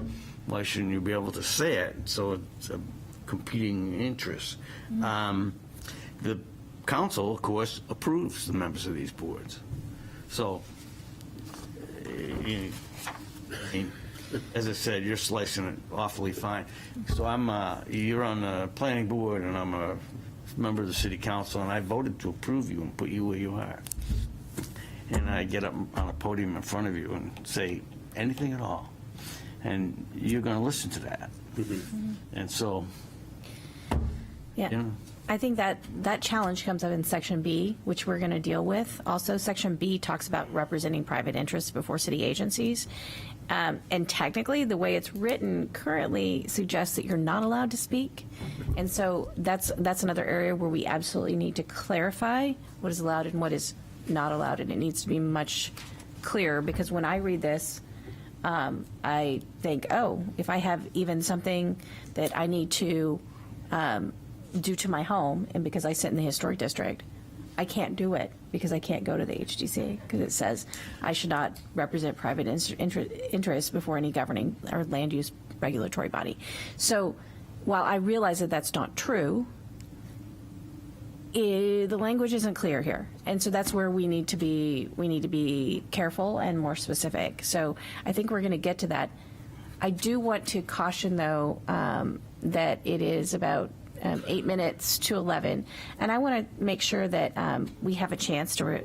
why shouldn't you be able to say it? So it's a competing interest. The council, of course, approves the members of these boards. So, as I said, you're slicing it awfully fine. So you're on the planning board, and I'm a member of the city council, and I voted to approve you and put you where you are. And I get up on a podium in front of you and say anything at all, and you're going to listen to that. And so, Yeah. I think that challenge comes up in Section B, which we're going to deal with. Also, Section B talks about representing private interests before city agencies. And technically, the way it's written currently suggests that you're not allowed to speak. And so that's another area where we absolutely need to clarify what is allowed and what is not allowed. And it needs to be much clearer, because when I read this, I think, if I have even something that I need to due to my home, and because I sit in the historic district, I can't do it because I can't go to the HDC, because it says I should not represent private interests before any governing or land use regulatory body. So while I realize that that's not true, the language isn't clear here, and so that's where we need to be careful and more specific. So I think we're going to get to that. I do want to caution, though, that it is about 8 minutes to 11, and I want to make sure that we have a chance to,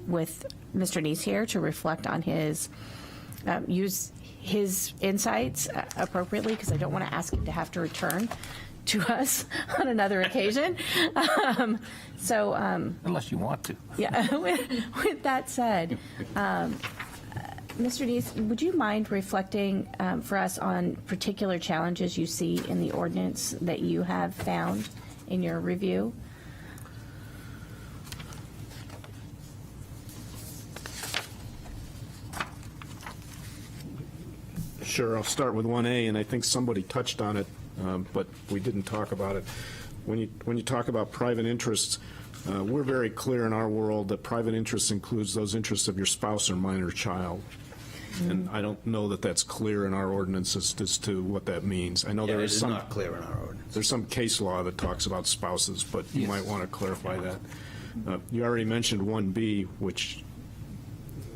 with Mr. Neese here, to reflect on his use his insights appropriately, because I don't want to ask him to have to return to us on another occasion. Unless you want to. Yeah. With that said, Mr. Neese, would you mind reflecting for us on particular challenges you see in the ordinance that you have found in your review? Sure, I'll start with 1A, and I think somebody touched on it, but we didn't talk about it. When you talk about private interests, we're very clear in our world that private interests includes those interests of your spouse or minor child. And I don't know that that's clear in our ordinance as to what that means. I know Yeah, there it is is some, not clear in our ordinance. there's some case law that talks about spouses, but you might want to clarify that. You already mentioned 1B, which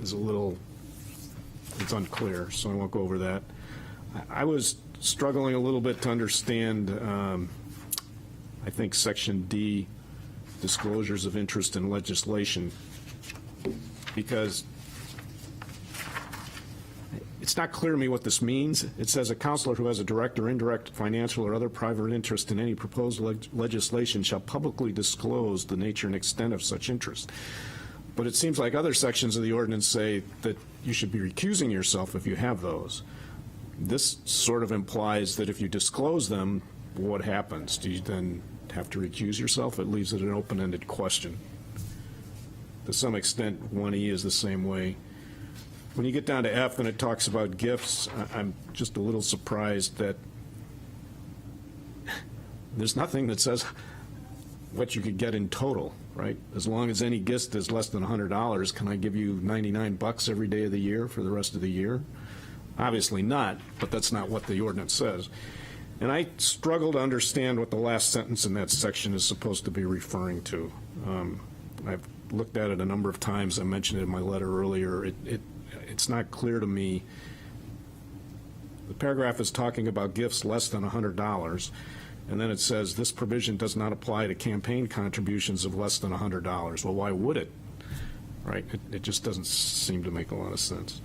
is it's unclear, so I won't go over that. I was struggling a little bit to understand, I think, Section D, disclosures of interest in legislation, because it's not clear to me what this means. It says a counselor who has a direct or indirect financial or other private interest in any proposed legislation shall publicly disclose the nature and extent of such interest. But it seems like other sections of the ordinance say that you should be recusing yourself if you have those. This sort of implies that if you disclose them, what happens? Do you then have to recuse yourself? It leaves it an open-ended question. To some extent, 1E is the same way. When you get down to F and it talks about gifts, I'm just a little surprised that there's nothing that says what you could get in total, right? As long as any gift is less than $100, can I give you $99 every day of the year for the rest of the year? Obviously not, but that's not what the ordinance says. And I struggle to understand what the last sentence in that section is supposed to be referring to. I've looked at it a number of times. I mentioned it in my letter earlier. It's not clear to me. The paragraph is talking about gifts less than $100, and then it says this provision does not apply to campaign contributions of less than $100. Well, why would it? Right? It just doesn't seem to make a lot of sense.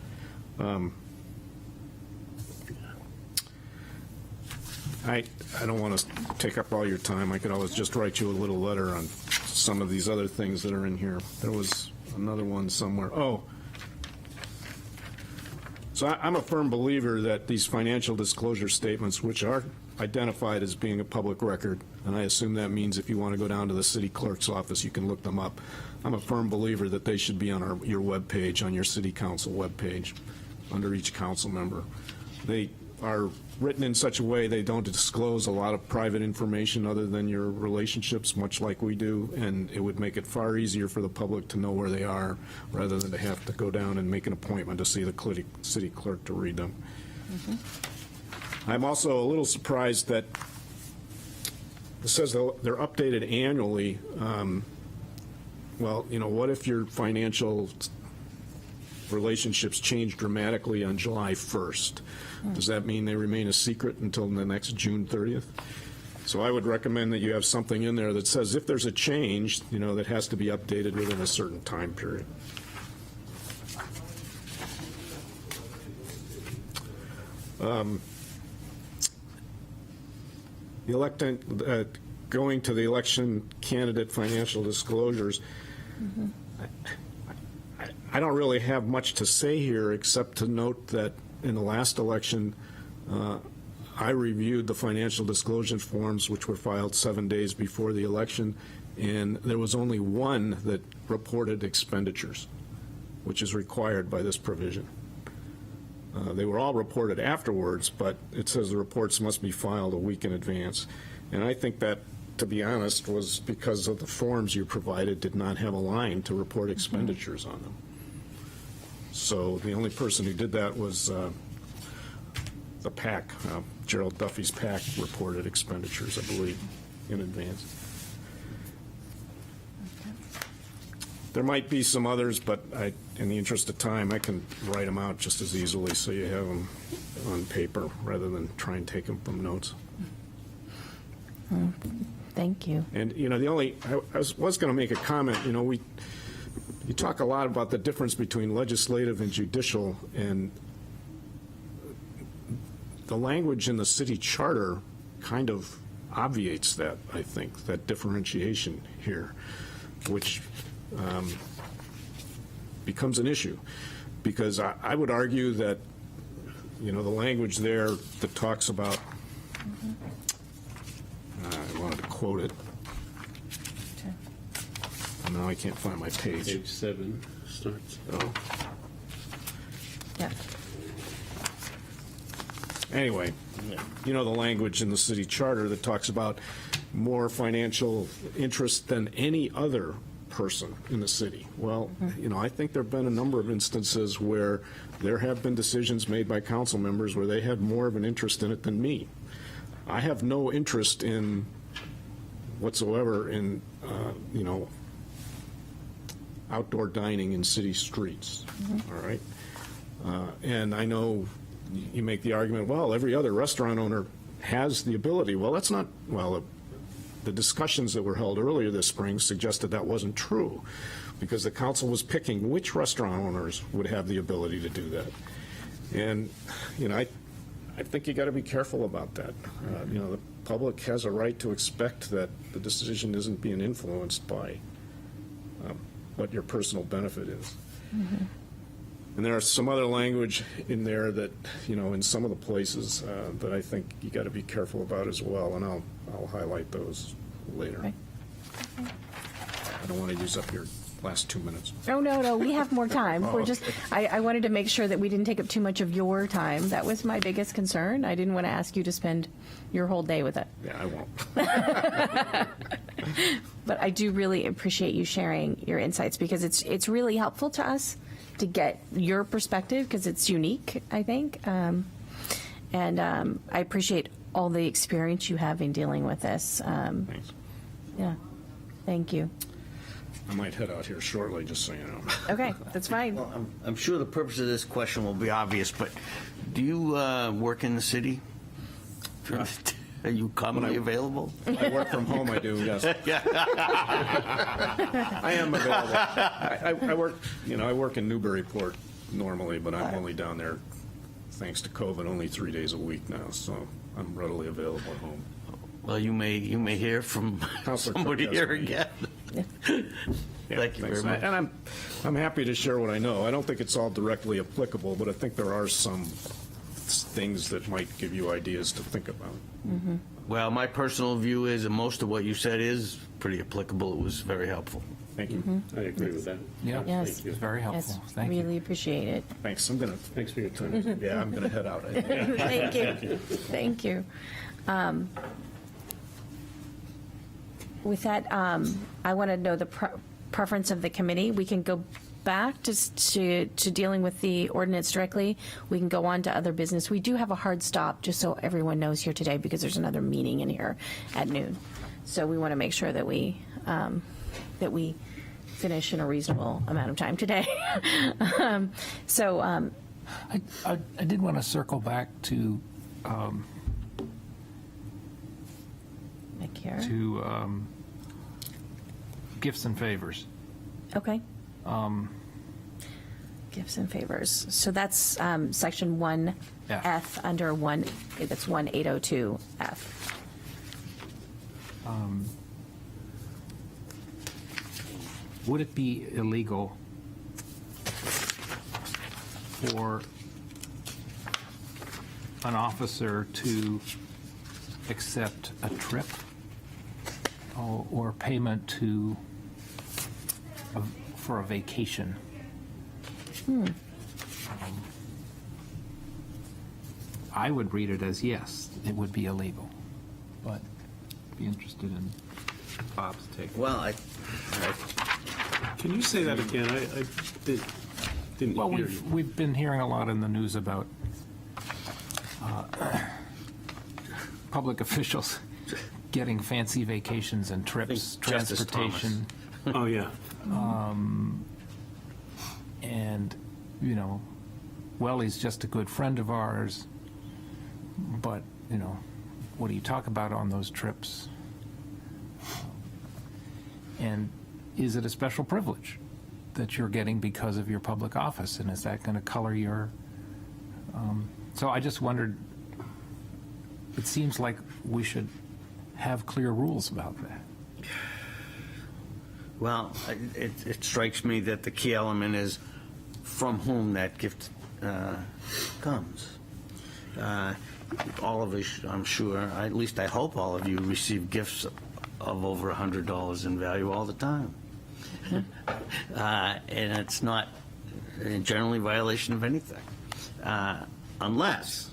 I don't want to take up all your time. I could always just write you a little letter on some of these other things that are in here. There was another one somewhere. Oh. So I'm a firm believer that these financial disclosure statements, which are identified as being a public record, and I assume that means if you want to go down to the city clerk's office, you can look them up. I'm a firm believer that they should be on your webpage, on your city council webpage, under each council member. They are written in such a way they don't disclose a lot of private information other than your relationships, much like we do, and it would make it far easier for the public to know where they are rather than to have to go down and make an appointment to see the city clerk to read them. Mm-hmm. I'm also a little surprised that it says they're updated annually. Well, you know, what if your financial relationships change dramatically on July 1st? Does that mean they remain a secret until the next June 30th? So I would recommend that you have something in there that says if there's a change, you know, that has to be updated within a certain time period. Going to the election candidate financial disclosures, mm-hmm. I don't really have much to say here except to note that in the last election, I reviewed the financial disclosure forms which were filed 7 days before the election, and there was only one that reported expenditures, which is required by this provision. They were all reported afterwards, but it says the reports must be filed a week in advance. And I think that, to be honest, was because of the forms you provided did not have a line to report expenditures on them. So the only person who did that was the PAC, Gerald Duffy's PAC reported expenditures, I believe, in advance. There might be some others, but in the interest of time, I can write them out just as easily so you have them on paper rather than try and take them from notes. Thank you. And, I was going to make a comment, you talk a lot about the difference between legislative and judicial, and the language in the city charter kind of obviates that, I think, that differentiation here, which becomes an issue. Because I would argue that, the language there that talks about, I wanted to quote it. Now I can't find my page. Page 7 starts. Oh. Yeah. Anyway, the language in the city charter that talks about more financial interest than any other person in the city. Well, I think there have been a number of instances where there have been decisions made by council members where they had more of an interest in it than me. I have no interest in whatsoever in, outdoor dining in city streets, all right? And I know you make the argument, well, every other restaurant owner has the ability. Well, that's not, the discussions that were held earlier this spring suggested that wasn't true, because the council was picking which restaurant owners would have the ability to do that. And, I think you got to be careful about that. The public has a right to expect that the decision isn't being influenced by what your personal benefit is. Mm-hmm. And there are some other language in there that, in some of the places that I think you got to be careful about as well, and I'll highlight those later. Okay. I don't want to use up your last 2 minutes. Oh, no, we have more time. Oh, We're just, I wanted to make sure that we didn't take up too much of your time. That was my biggest concern. I didn't want to ask you to spend your whole day with it. Yeah, I won't. But I do really appreciate you sharing your insights, because it's really helpful to us to get your perspective, because it's unique, I think. And I appreciate all the experience you have in dealing with this. Thanks. Yeah, thank you. I might head out here shortly, just so you know. Okay, that's fine. Well, I'm sure the purpose of this question will be obvious, but do you work in the city? Are you commonly available? I work from home, I do, yes. I am available. I work, I work in Newburyport normally, but I'm only down there, thanks to COVID, only 3 days a week now, so I'm readily available at home. Well, you may hear from Counselor somebody Cook here has me. again. Yeah, Thank you thanks. very much. And I'm happy to share what I know. I don't think it's all directly applicable, but I think there are some things that might give you ideas to think about. Well, my personal view is that most of what you said is pretty applicable. It was very helpful. Thank you. I agree with that. Yeah, Yes. it's very helpful. Yes, Thank you. really appreciate it. Thanks. Thanks for your time. Yeah, I'm gonna head out. I think. Thank you. Thank you. With that, I want to know the preference of the committee. We can go back to dealing with the ordinance directly. We can go on to other business. We do have a hard stop, just so everyone knows here today, because there's another meeting in here at noon. So we want to make sure that we finish in a reasonable amount of time today. I did want to circle back to gifts and favors. Okay. Gifts and favors. So that's section 1F under that's 1802F. Would it be illegal for an officer to accept a trip or payment for a vacation? I would read it as yes, it would be illegal, but be interested in Bob's take. Well, Can you say that again? I didn't Well, hear you. we've been hearing a lot in the news about public officials getting fancy vacations and trips, Justice transportation. Oh, yeah. And, you know, well, he's just a good friend of ours, but, you know, what do you talk about on those trips? And is it a special privilege that you're getting because of your public office? And is that going to color your... So I just wondered, it seems like we should have clear rules about that. Well, it strikes me that the key element is from whom that gift comes. All of us, I'm sure, at least I hope all of you receive gifts of over $100 in value all the time. And it's not generally violation of anything. Unless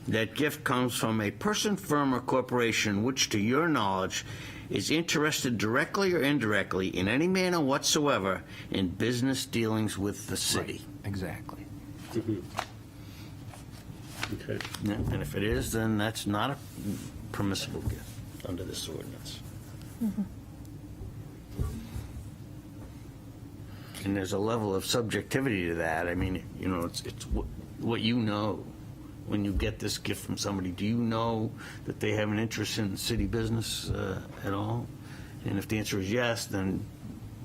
that gift comes from a person, firm, or corporation which, to your knowledge, is interested directly or indirectly in any manner whatsoever in business dealings with the city. Exactly. Okay. Yeah, and if it is, then that's not a permissible gift under this ordinance. And there's a level of subjectivity to that. I mean, you know, it's what you know when you get this gift from somebody. Do you know that they have an interest in city business at all? And if the answer is yes, then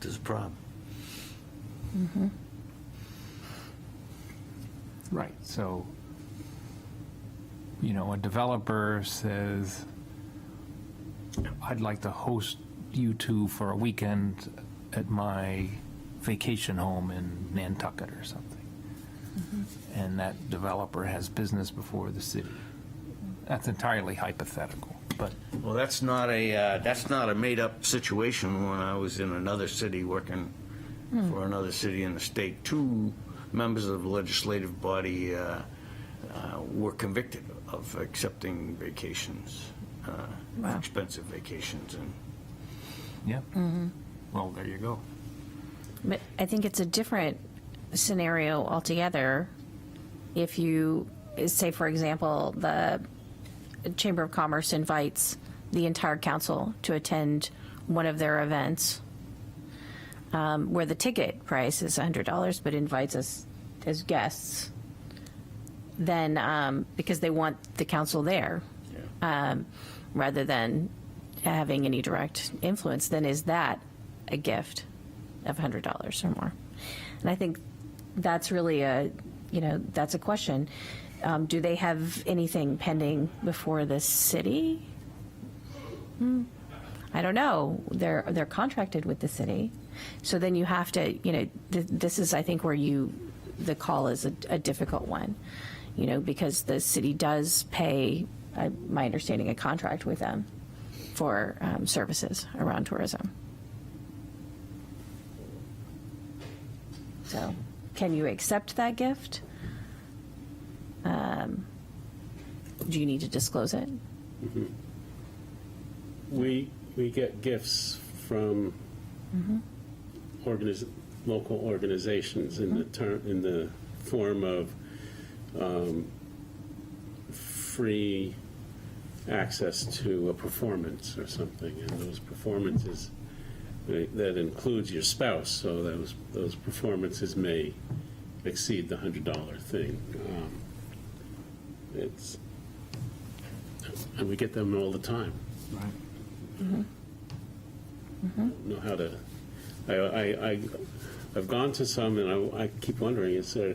there's a problem. Right, so, you know, a developer says, I'd like to host you two for a weekend at my vacation home in Nantucket or something. And that developer has business before the city. That's entirely hypothetical, but Well, that's not a made-up situation. When I was in another city working for another city in the state, two members of the legislative body were convicted of accepting vacations, Wow. expensive vacations, and yeah. Well, there you go. But I think it's a different scenario altogether if you, say, for example, the Chamber of Commerce invites the entire council to attend one of their events where the ticket price is $100 but invites us as guests, then because they want the council there rather than having any direct influence, then is that a gift of $100 or more? And I think that's really that's a question. Do they have anything pending before the city? I don't know. They're contracted with the city. So then you have to, this is, I think, where the call is a difficult one, because the city does pay, my understanding, a contract with them for services around tourism. So can you accept that gift? Do you need to disclose it? We get gifts from local organizations in the form of free access to a performance or something, and those performances that includes your spouse. So those performances may exceed the $100 thing. And we get them all the time. Right. I don't know how to. I've gone to some, and I keep wondering, is there,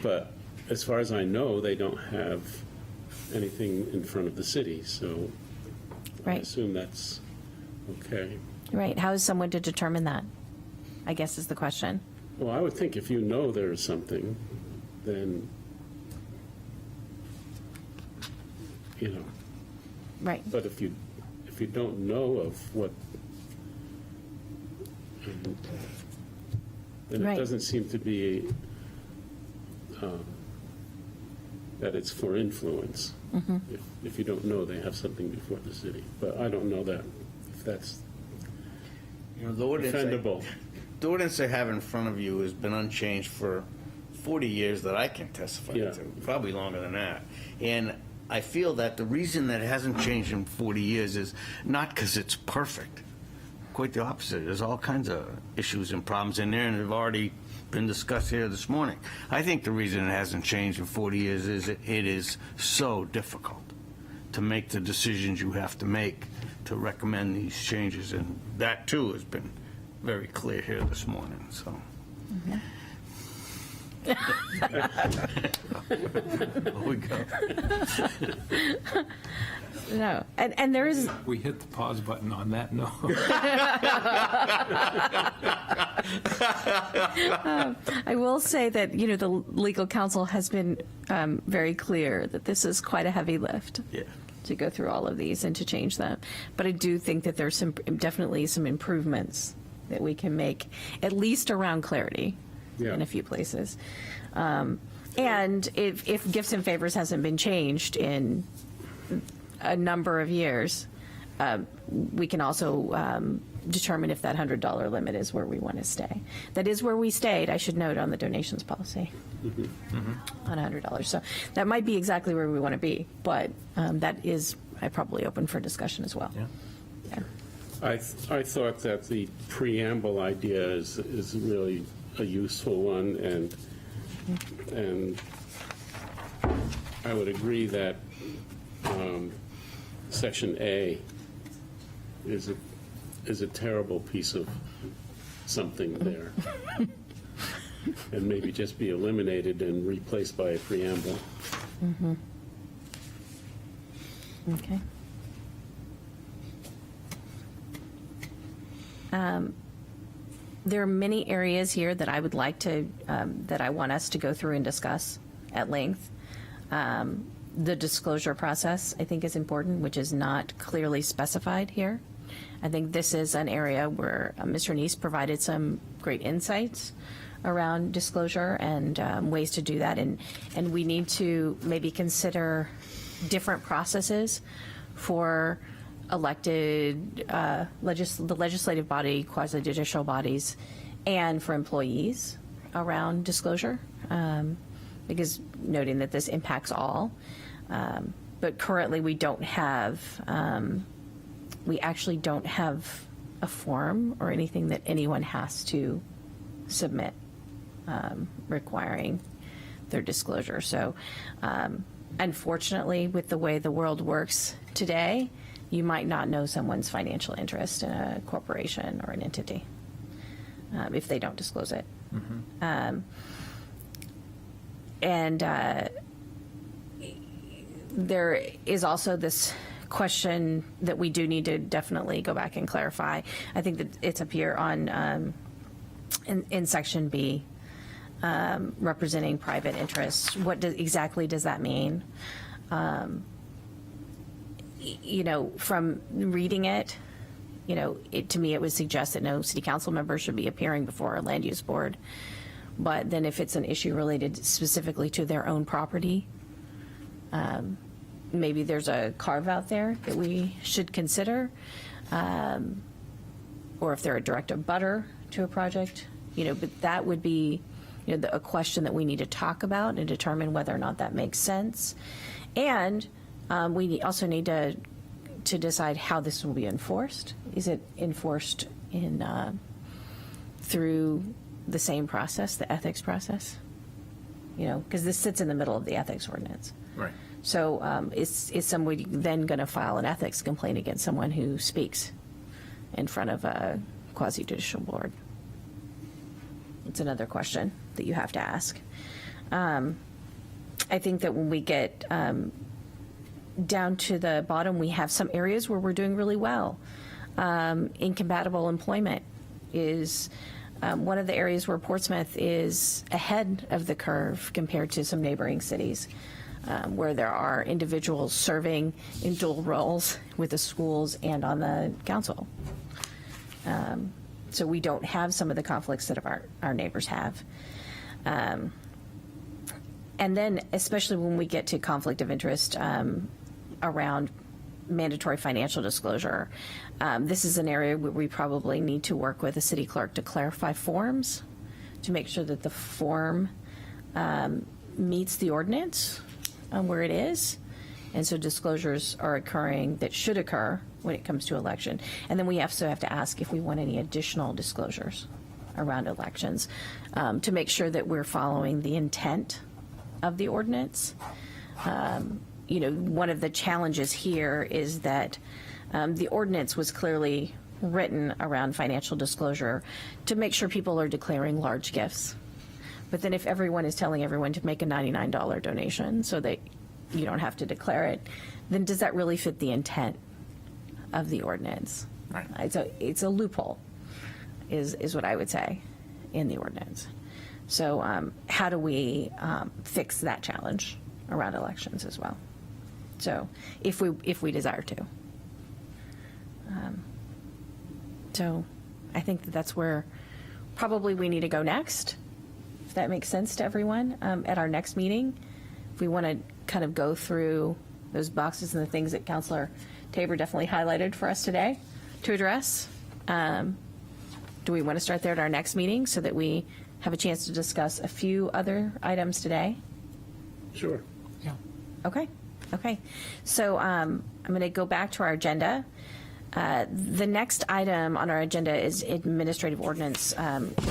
but as far as I know, they don't have anything in front of the city, so I Right. assume that's okay. Right. How is someone to determine that? I guess is the question. Well, I would think if you know there is something, then, Right. but if you don't know of what, then Right. it doesn't seem to be that it's for influence. If you don't know they have something before the city. But I don't know that, if that's the ordinance. defendable. The ordinance I have in front of you has been unchanged for 40 years that I can testify Yeah. to, probably longer than that. And I feel that the reason that it hasn't changed in 40 years is not because it's perfect. Quite the opposite. There's all kinds of issues and problems in there, and they've already been discussed here this morning. I think the reason it hasn't changed in 40 years is it is so difficult to make the decisions you have to make to recommend these changes, and that too has been very clear here this morning, so. There we go. No, and there is, We hit the pause button on that note. I will say that, the legal counsel has been very clear that this is quite a heavy lift. Yeah. To go through all of these and to change them. But I do think that there's definitely some improvements that we can make, at least around clarity Yeah. in a few places. And if gifts and favors hasn't been changed in a number of years, we can also determine if that $100 limit is where we want to stay. That is where we stayed, I should note, on the donations policy, on $100. So that might be exactly where we want to be, but that is probably open for discussion as well. Yeah. Yeah. I thought that the preamble idea is really a useful one, and I would agree that Section A is a terrible piece of something there, and maybe just be eliminated and replaced by a preamble. Okay. There are many areas here that I would like to, that I want us to go through and discuss at length. The disclosure process, I think, is important, which is not clearly specified here. I think this is an area where Mr. Neese provided some great insights around disclosure and ways to do that. And we need to maybe consider different processes for elected, the legislative body, quasi-judicial bodies, and for employees around disclosure, because noting that this impacts all. But currently, we actually don't have a form or anything that anyone has to submit requiring their disclosure. So unfortunately, with the way the world works today, you might not know someone's financial interest in a corporation or an entity if they don't disclose it. There is also this question that we do need to definitely go back and clarify. I think that it's up here on in Section B, representing private interests. What exactly does that mean? From reading it, to me, it would suggest that no city council member should be appearing before a land use board. But then if it's an issue related specifically to their own property, maybe there's a carve out there that we should consider. Or if they're a direct abutter to a project, but that would be, a question that we need to talk about and determine whether or not that makes sense. And we also need to decide how this will be enforced. Is it enforced through the same process, the ethics process? Because this sits in the middle of the ethics ordinance. Right. So is somebody then going to file an ethics complaint against someone who speaks in front of a quasi-judicial board? It's another question that you have to ask. I think that when we get down to the bottom, we have some areas where we're doing really well. Incompatible employment is one of the areas where Portsmouth is ahead of the curve compared to some neighboring cities, where there are individuals serving in dual roles with the schools and on the council. So we don't have some of the conflicts that our neighbors have. And then, especially when we get to conflict of interest around mandatory financial disclosure, this is an area where we probably need to work with the city clerk to clarify forms, to make sure that the form meets the ordinance where it is. And so disclosures are occurring that should occur when it comes to election. And then we also have to ask if we want any additional disclosures around elections to make sure that we're following the intent of the ordinance. One of the challenges here is that the ordinance was clearly written around financial disclosure to make sure people are declaring large gifts. But then if everyone is telling everyone to make a $99 donation so that you don't have to declare it, then does that really fit the intent of the ordinance? Right. It's a loophole, is what I would say, in the ordinance. So how do we fix that challenge around elections as well? So if we desire to. So I think that's where probably we need to go next, if that makes sense to everyone, at our next meeting. If we want to kind of go through those boxes and the things that Councilor Tabor definitely highlighted for us today to address. Do we want to start there at our next meeting so that we have a chance to discuss a few other items today? Sure. Yeah. Okay. So I'm going to go back to our agenda. The next item on our agenda is administrative ordinance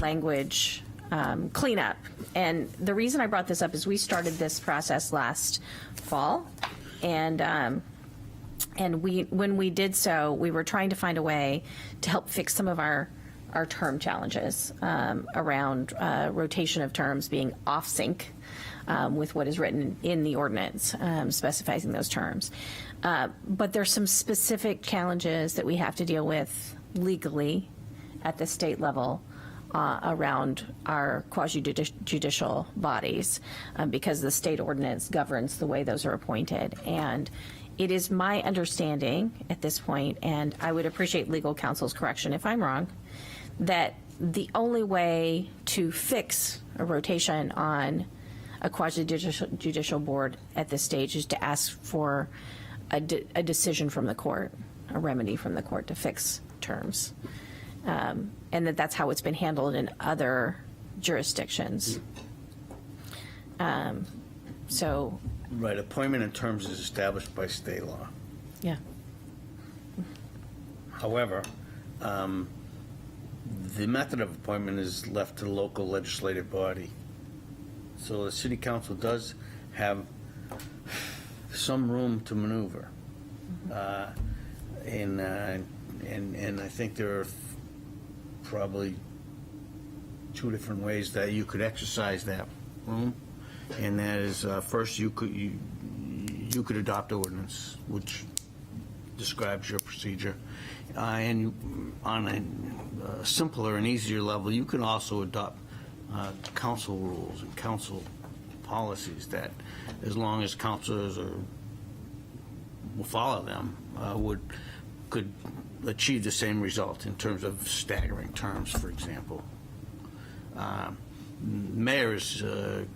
language cleanup. And the reason I brought this up is we started this process last fall, and when we did so, we were trying to find a way to help fix some of our term challenges around rotation of terms being off sync with what is written in the ordinance, specifying those terms. But there's some specific challenges that we have to deal with legally at the state level around our quasi-judicial bodies because the state ordinance governs the way those are appointed. And it is my understanding at this point, and I would appreciate legal counsel's correction if I'm wrong, that the only way to fix a rotation on a quasi-judicial board at this stage is to ask for a decision from the court, a remedy from the court to fix terms. And that's how it's been handled in other jurisdictions. So. Right, appointment in terms is established by state law. Yeah. However, the method of appointment is left to the local legislative body. So the city council does have some room to maneuver. And I think there are probably two different ways that you could exercise that room. And that is, first, you could adopt ordinance, which describes your procedure. And on a simpler and easier level, you can also adopt council rules and council policies that, as long as councilors will follow them, could achieve the same result in terms of staggering terms, for example. Mayor is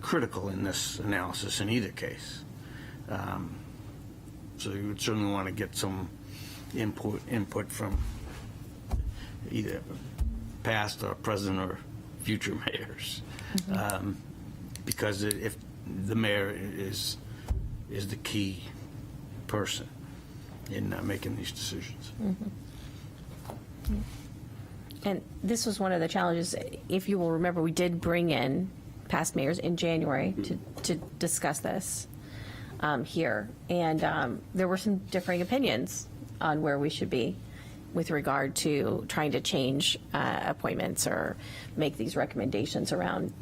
critical in this analysis in either case. So you would certainly want to get some input from either past or present or future mayors. Because if the mayor is the key person in making these decisions. And this was one of the challenges. If you will remember, we did bring in past mayors in January to discuss this here. And there were some differing opinions on where we should be with regard to trying to change appointments or make these recommendations around,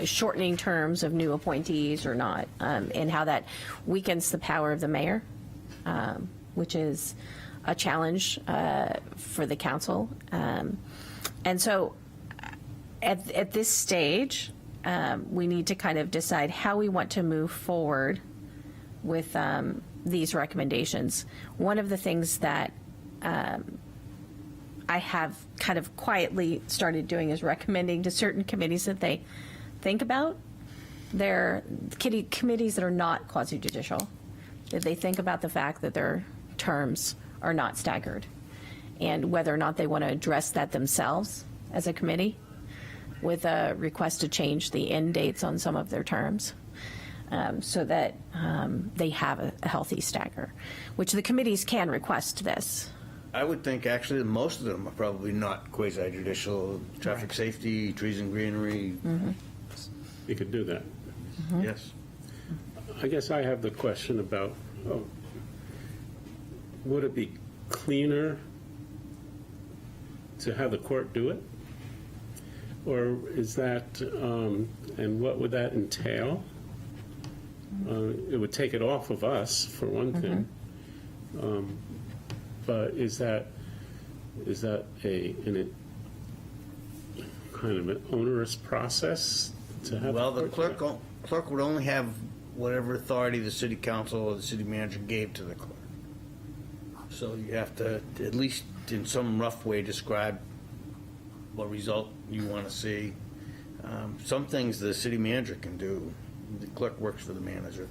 shortening terms of new appointees or not, and how that weakens the power of the mayor, which is a challenge for the council. And so at this stage, we need to kind of decide how we want to move forward with these recommendations. One of the things that I have kind of quietly started doing is recommending to certain committees that they think about their committees that are not quasi-judicial, that they think about the fact that their terms are not staggered and whether or not they want to address that themselves as a committee. with a request to change the end dates on some of their terms, so that they have a healthy stagger, which the committees can request this. I would think actually that most of them are probably not quasi-judicial, traffic safety, trees and greenery. You could do that. Yes. I guess I have the question about, would it be cleaner to have the court do it? Or is that, and what would that entail? It would take it off of us, for one thing. But is that a kind of an onerous process to have? Well, the court do it? clerk would only have whatever authority the city council or the city manager gave to the clerk. So you have to, at least in some rough way, describe what result you want to see. Some things the city manager can do. The clerk works for the manager.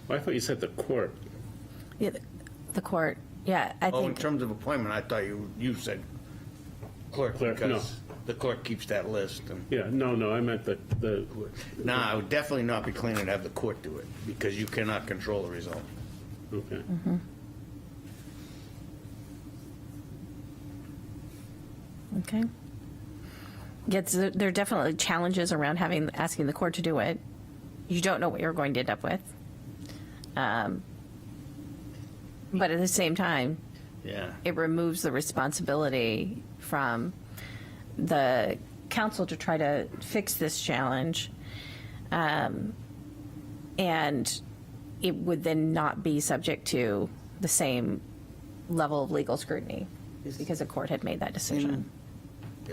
Well, I thought you said the court. Yeah, the court, yeah, I Oh, in think, terms of appointment, I thought you said clerk Clerk, no. because the clerk keeps that list. And Yeah, no, I meant the nah, it would definitely not be cleaner to have the court do it because you cannot control the result. okay. okay. Yes, there are definitely challenges around asking the court to do it. You don't know what you're going to end up with. But at the same time, Yeah. it removes the responsibility from the council to try to fix this challenge. And it would then not be subject to the same level of legal scrutiny because the court had made that decision.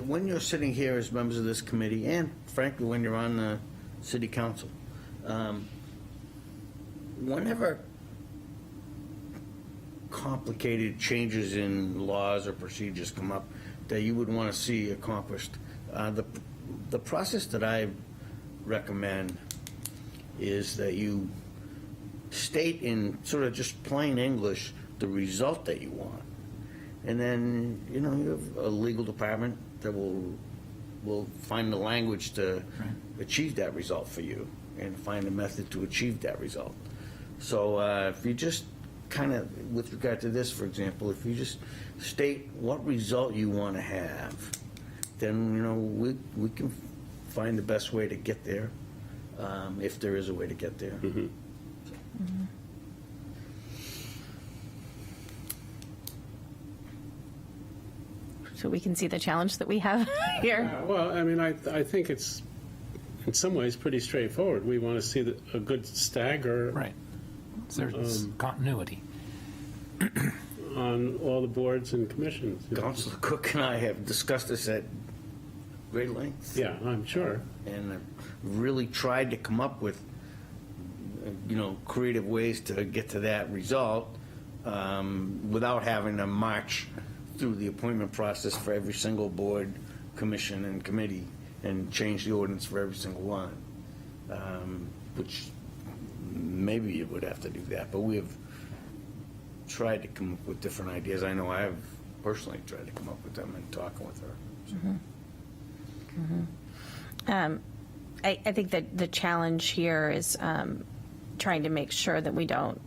When you're sitting here as members of this committee, and frankly, when you're on the city council, whenever complicated changes in laws or procedures come up that you would want to see accomplished, the process that I recommend is that you state in sort of just plain English the result that you want. And then, you have a legal department that will find the language to achieve that result for you and find a method to achieve that result. So if you just kind of, with regard to this, for example, if you just state what result you want to have, then, we can find the best way to get there, if there is a way to get there. So we can see the challenge that we have here. Well, I mean, I think it's, in some ways, pretty straightforward. We want to see a good stagger Right. There's continuity. on all the boards and commissions. Councilor Cook and I have discussed this at great length. Yeah, I'm sure. And really tried to come up with, creative ways to get to that result without having to march through the appointment process for every single board, commission, and committee and change the ordinance for every single one, which maybe you would have to do that, but we have tried to come up with different ideas. I know I have personally tried to come up with them and talking with her. I think that the challenge here is trying to make sure that we don't,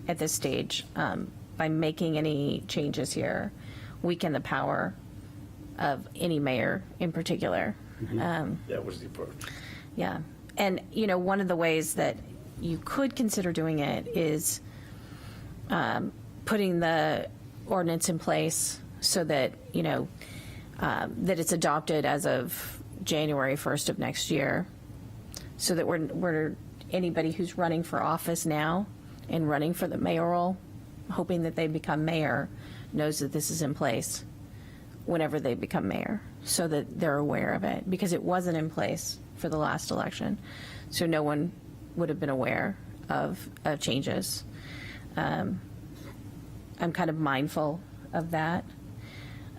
at this stage, by making any changes here, weaken the power of any mayor in particular. That was the approach. Yeah. And, one of the ways that you could consider doing it is putting the ordinance in place so that, that it's adopted as of January 1st of next year, so that we're anybody who's running for office now and running for the mayoral, hoping that they become mayor, knows that this is in place whenever they become mayor, so that they're aware of it, because it wasn't in place for the last election. So no one would have been aware of changes. I'm kind of mindful of that.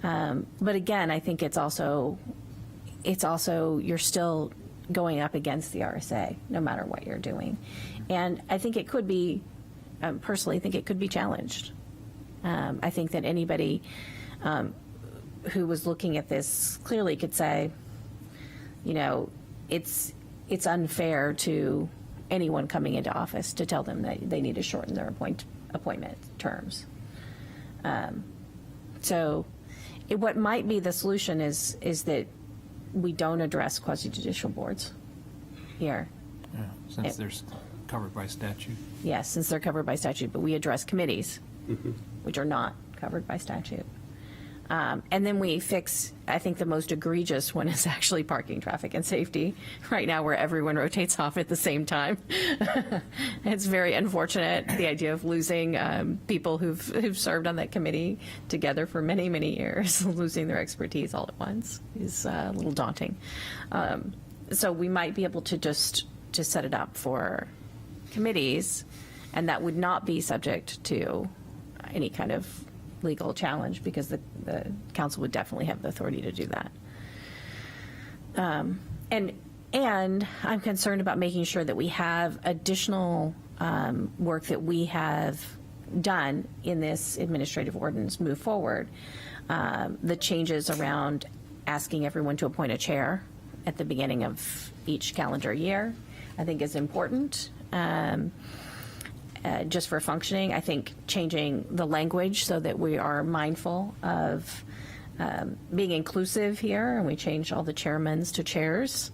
But again, I think it's also, you're still going up against the RSA, no matter what you're doing. And I think it could be, personally think it could be challenged. I think that anybody who was looking at this clearly could say, it's unfair to anyone coming into office to tell them that they need to shorten their appointment terms. So what might be the solution is that we don't address quasi-judicial boards here. Yeah, since they're covered by statute. Yes, since they're covered by statute, but we address committees, which are not covered by statute. And then we fix, I think the most egregious one is actually parking, traffic, and safety, right now where everyone rotates off at the same time. It's very unfortunate, the idea of losing people who've served on that committee together for many, many years, losing their expertise all at once is a little daunting. So we might be able to just set it up for committees, and that would not be subject to any kind of legal challenge, because the council would definitely have the authority to do that. And I'm concerned about making sure that we have additional work that we have done in this administrative ordinance move forward. The changes around asking everyone to appoint a chair at the beginning of each calendar year, I think is important. Just for functioning, I think changing the language so that we are mindful of being inclusive here, and we changed all the chairmans to chairs.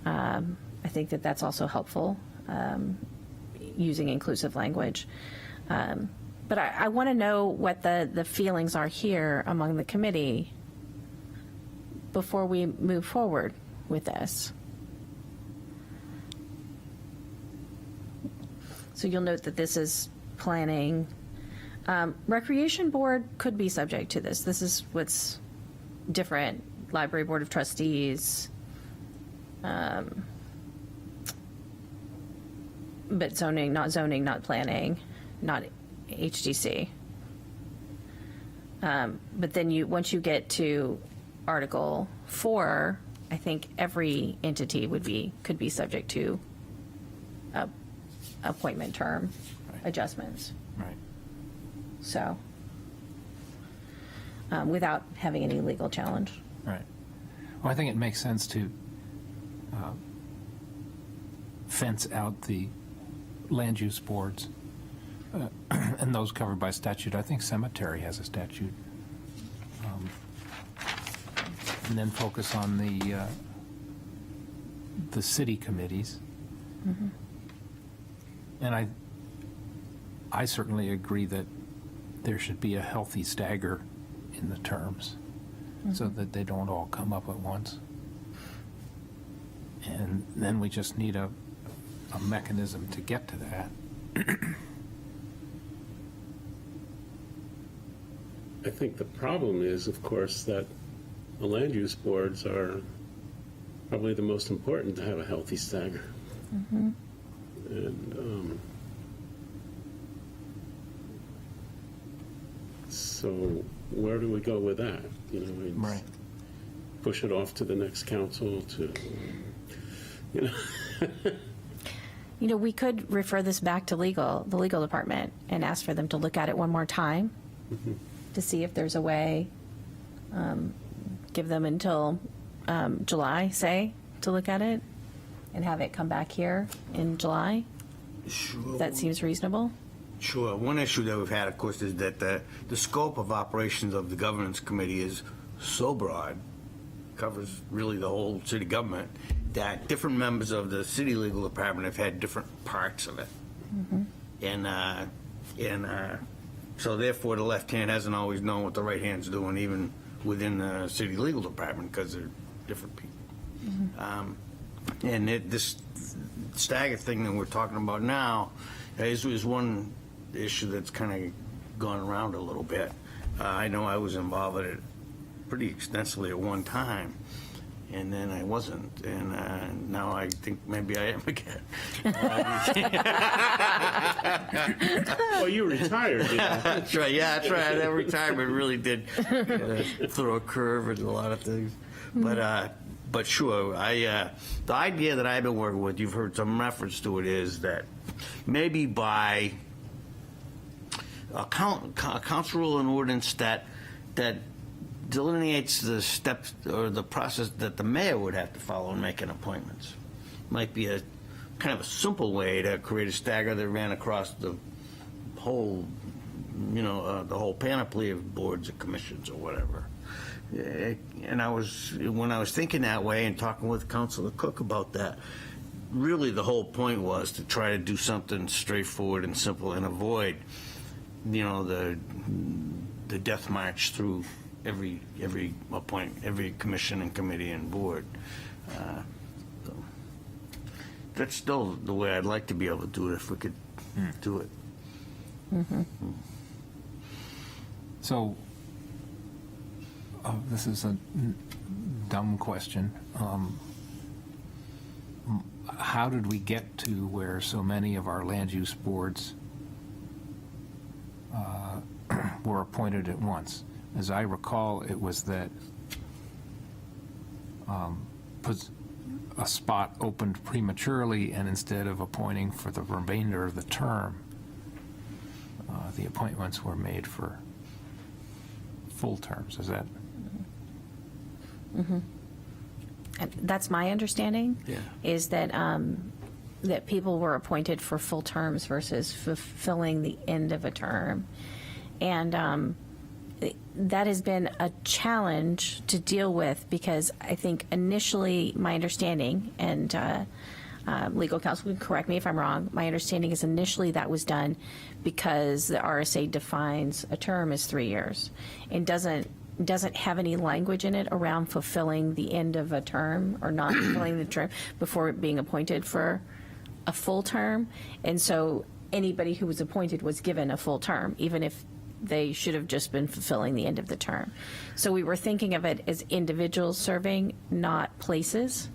I think that that's also helpful, using inclusive language. But I want to know what the feelings are here among the committee before we move forward with this. So you'll note that this is planning. Recreation Board could be subject to this. This is what's different. Library Board of Trustees. But zoning, not planning, not HDC. But then once you get to Article 4, I think every entity could be subject to appointment term adjustments. Right. So, without having any legal challenge. Right. Well, I think it makes sense to fence out the land use boards and those covered by statute. I think cemetery has a statute. And then focus on the city committees. Mm-hmm. And I certainly agree that there should be a healthy stagger in the terms, so that they don't all come up at once. And then we just need a mechanism to get to that. I think the problem is, of course, that the land use boards are probably the most important to have a healthy stagger. Mm-hmm. And so where do we go with that? It's Right. push it off to the next council to, We could refer this back to the legal department, and ask for them to look at it one more time to see if there's a way. Give them until July, say, to look at it, and have it come back here in July. Sure. That seems reasonable. Sure. One issue that we've had, of course, is that the scope of operations of the governance committee is so broad, covers really the whole city government, that different members of the city legal department have had different parts of it. And so therefore the left hand hasn't always known what the right hand's doing, even within the city legal department, because they're different people. And this stagger thing that we're talking about now is one issue that's kind of gone around a little bit. I know I was involved in it pretty extensively at one time, and then I wasn't, and now I think maybe I am again. well, you retired, That's right, yeah, that's right. That retirement really did throw a curve in a lot of things. But sure, the idea that I've been working with, you've heard some reference to it, is that maybe by a council rule and ordinance that delineates the steps or the process that the mayor would have to follow in making appointments. Might be a kind of a simple way to create a stagger that ran across the whole, the whole panoply of boards or commissions or whatever. And when I was thinking that way and talking with Councilor Cook about that, really the whole point was to try to do something straightforward and simple and avoid, the death march through every commission and committee and board. So that's still the way I'd like to be able to do it if we could do it. So, this is a dumb question. How did we get to where so many of our land use boards were appointed at once? As I recall, it was that a spot opened prematurely, and instead of appointing for the remainder of the term, the appointments were made for full terms. Is that? And that's my understanding. Yeah. Is that that people were appointed for full terms versus fulfilling the end of a term, and that has been a challenge to deal with, because I think initially my understanding, and legal counsel can correct me if I'm wrong, my understanding is initially that was done because the RSA defines a term as 3 years and doesn't have any language in it around fulfilling the end of a term or not fulfilling the term before being appointed for a full term. And so anybody who was appointed was given a full term, even if they should have just been fulfilling the end of the term. So we were thinking of it as individuals serving, not places.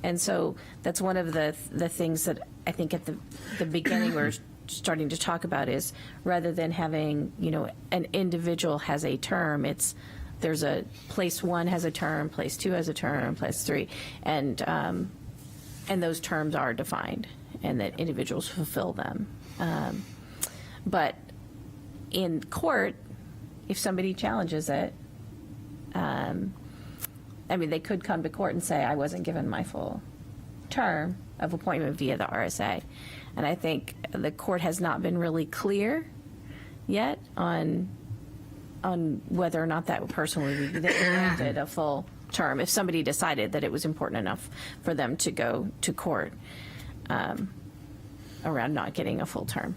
And so that's one of the things that I think at the beginning we're starting to talk about, is rather than having, an individual has a term, there's a place 1 has a term, place 2 has a term, place 3, and those terms are defined, and that individuals fulfill them. But in court, if somebody challenges it, they could come to court and say, I wasn't given my full term of appointment via the RSA. And I think the court has not been really clear yet on whether or not that person would be granted a full term if somebody decided that it was important enough for them to go to court around not getting a full term,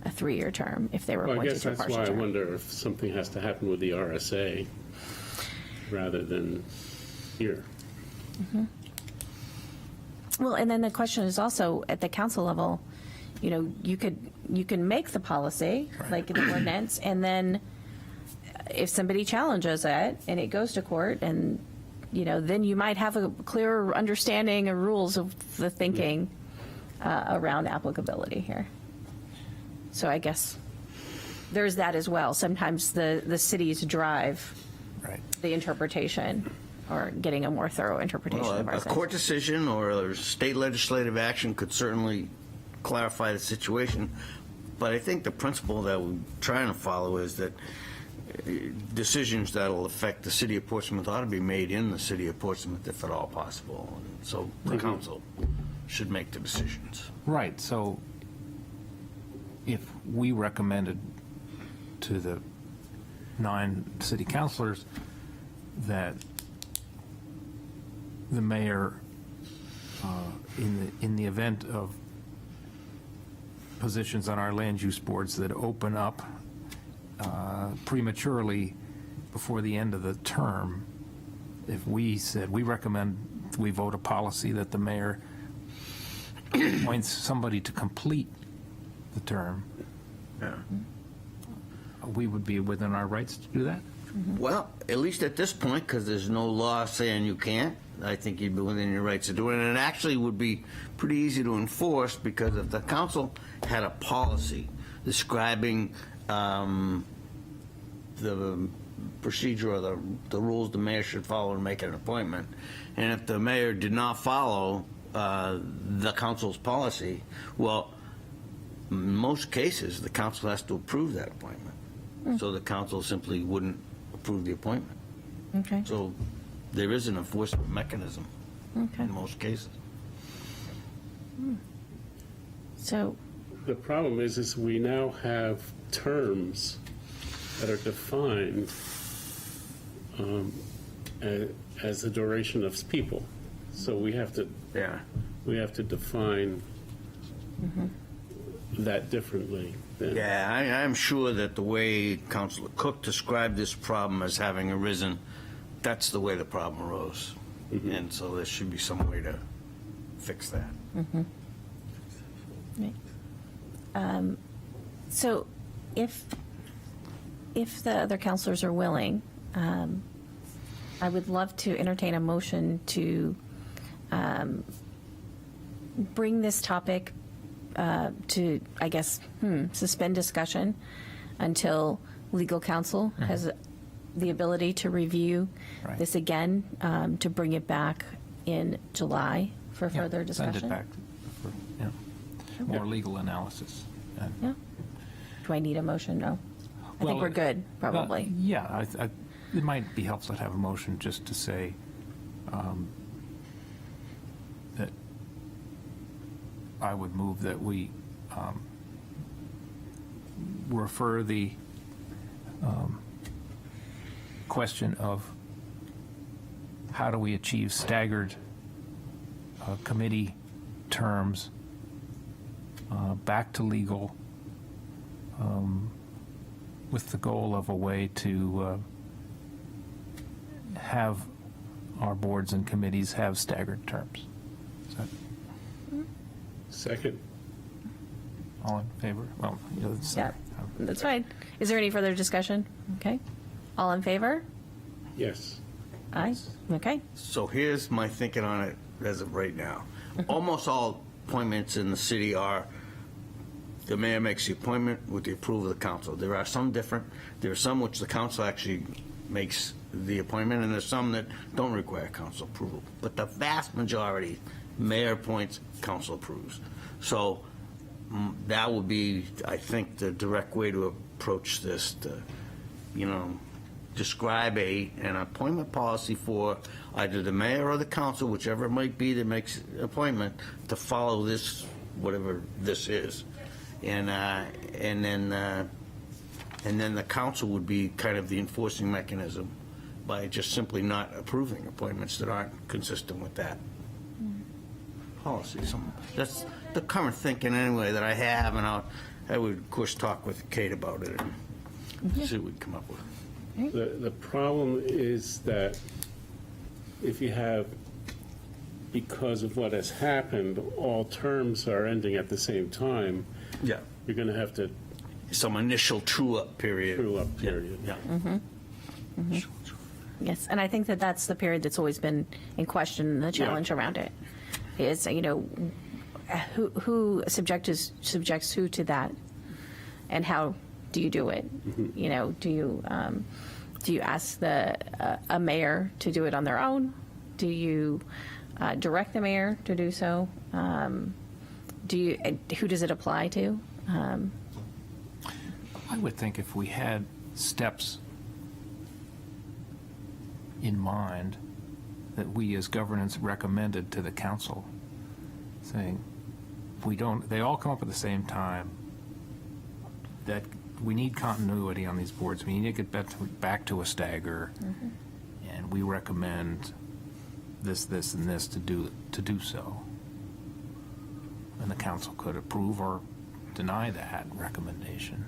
a 3-year term, if they were Well, I appointed guess to a that's partial why I term. wonder if something has to happen with the RSA rather than here. Well, and then the question is also at the council level, you can make the policy, like the ordinance, and then if somebody challenges it and it goes to court, and then you might have a clearer understanding of rules of the thinking around applicability here. So I guess there's that as well. Sometimes the cities drive Right. the interpretation, or getting a more thorough interpretation Well, of our a court decision or a state legislative action could certainly clarify the situation, but I think the principle that we're trying to follow is that decisions that'll affect the city of Portsmouth ought to be made in the city of Portsmouth if at all possible. And so the council should make the decisions. Right, so if we recommended to the 9 city councilors that the mayor, in the event of positions on our land use boards that open up prematurely before the end of the term, if we said we vote a policy that the mayor appoints somebody to complete the term, we would be within our rights to do that? Well, at least at this point, because there's no law saying you can't, I think you'd be within your rights to do it. And it actually would be pretty easy to enforce, because if the council had a policy describing the procedure or the rules the mayor should follow to make an appointment, and if the mayor did not follow the council's policy, well, in most cases, the council has to approve that appointment. So the council simply wouldn't approve the appointment. Okay, So there is an enforcement mechanism okay. in most cases. So, The problem is we now have terms that are defined as the duration of people. So we have to define that differently. than- Yeah, I'm sure that the way Councilor Cook described this problem as having arisen, that's the way the problem arose. And so there should be some way to fix that. so if the other counselors are willing, I would love to entertain a motion to bring this topic to, I guess, suspend discussion until legal counsel has the ability to review Right. this again, to bring it back in July for Yeah, further discussion. Send it back for, more legal analysis. And- Yeah. Do I need a motion? No. I think Well, we're good, probably. Yeah, it might be helpful to have a motion just to say that I would move that we refer the question of how do we achieve staggered committee terms back to legal with the goal of a way to have our boards and committees have staggered terms. Is that Second, all in favor? Well, Yeah, that's fine. Is there any further discussion? Okay. All in favor? yes. Aye. Okay. So here's my thinking on it as of right now. Almost all appointments in the city are, the mayor makes the appointment with the approval of the council. There are some different. There are some which the council actually makes the appointment, and there's some that don't require council approval. But the vast majority, mayor appoints, council approves. So that would be, I think, the direct way to approach this, to, describe an appointment policy for either the mayor or the council, whichever it might be that makes appointment, to follow this, whatever this is. And then the council would be kind of the enforcing mechanism by just simply not approving appointments that aren't consistent with that policy. So that's the current thinking anyway that I have, and I would, of course, talk with Kate about it and see what we come up with. The problem is that if you have, because of what has happened, all terms are ending at the same time, Yeah. you're going to have to Some initial true-up period. true-up period. Yeah. Yes, and I think that that's the period that's always been in question, and the challenge around it is, who subjects who to that, and how do you do it? Do you ask a mayor to do it on their own? Do you direct the mayor to do so? Who does it apply to? I would think if we had steps in mind that we as governance recommended to the council, saying they all come up at the same time, that we need continuity on these boards, we need to get back to a stagger, and we recommend this, and this to do so. And the council could approve or deny that recommendation.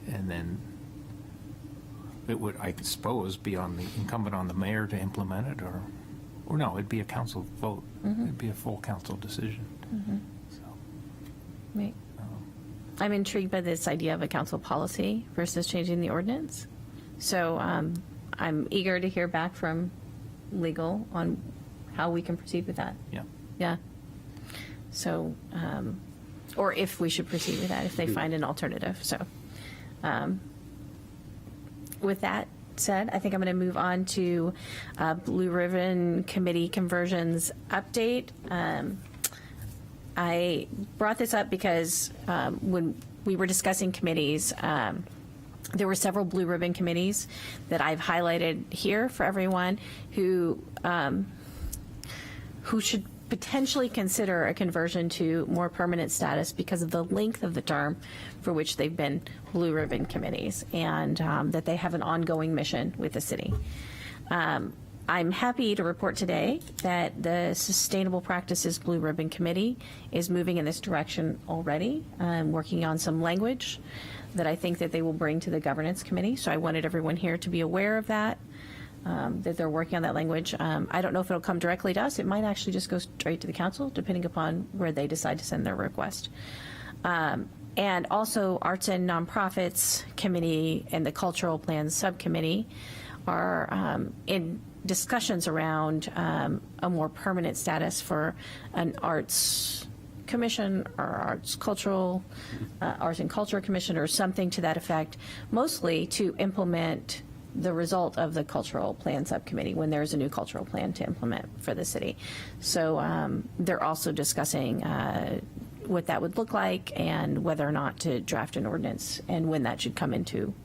And then it would, I suppose, be incumbent on the mayor to implement it, or no, it'd be a council vote. It'd be a full council decision. So, Right. I'm intrigued by this idea of a council policy versus changing the ordinance. So I'm eager to hear back from legal on how we can proceed with that. yeah. Yeah. So, or if we should proceed with that, if they find an alternative. So, with that said, I think I'm going to move on to Blue Ribbon Committee conversions update. I brought this up because when we were discussing committees. There were several blue ribbon committees that I've highlighted here for everyone who should potentially consider a conversion to more permanent status because of the length of the term for which they've been blue ribbon committees, and that they have an ongoing mission with the city. I'm happy to report today that the Sustainable Practices Blue Ribbon Committee is moving in this direction already, working on some language that I think that they will bring to the Governance Committee. So I wanted everyone here to be aware of that, that they're working on that language. I don't know if it'll come directly to us. It might actually just go straight to the council, depending upon where they decide to send their request. And also, Arts and Nonprofits Committee and the Cultural Plans Subcommittee are in discussions around a more permanent status for an arts commission or arts and culture commission or something to that effect, mostly to implement the result of the cultural plan subcommittee when there's a new cultural plan to implement for the city. So they're also discussing what that would look like and whether or not to draft an ordinance and when that should come into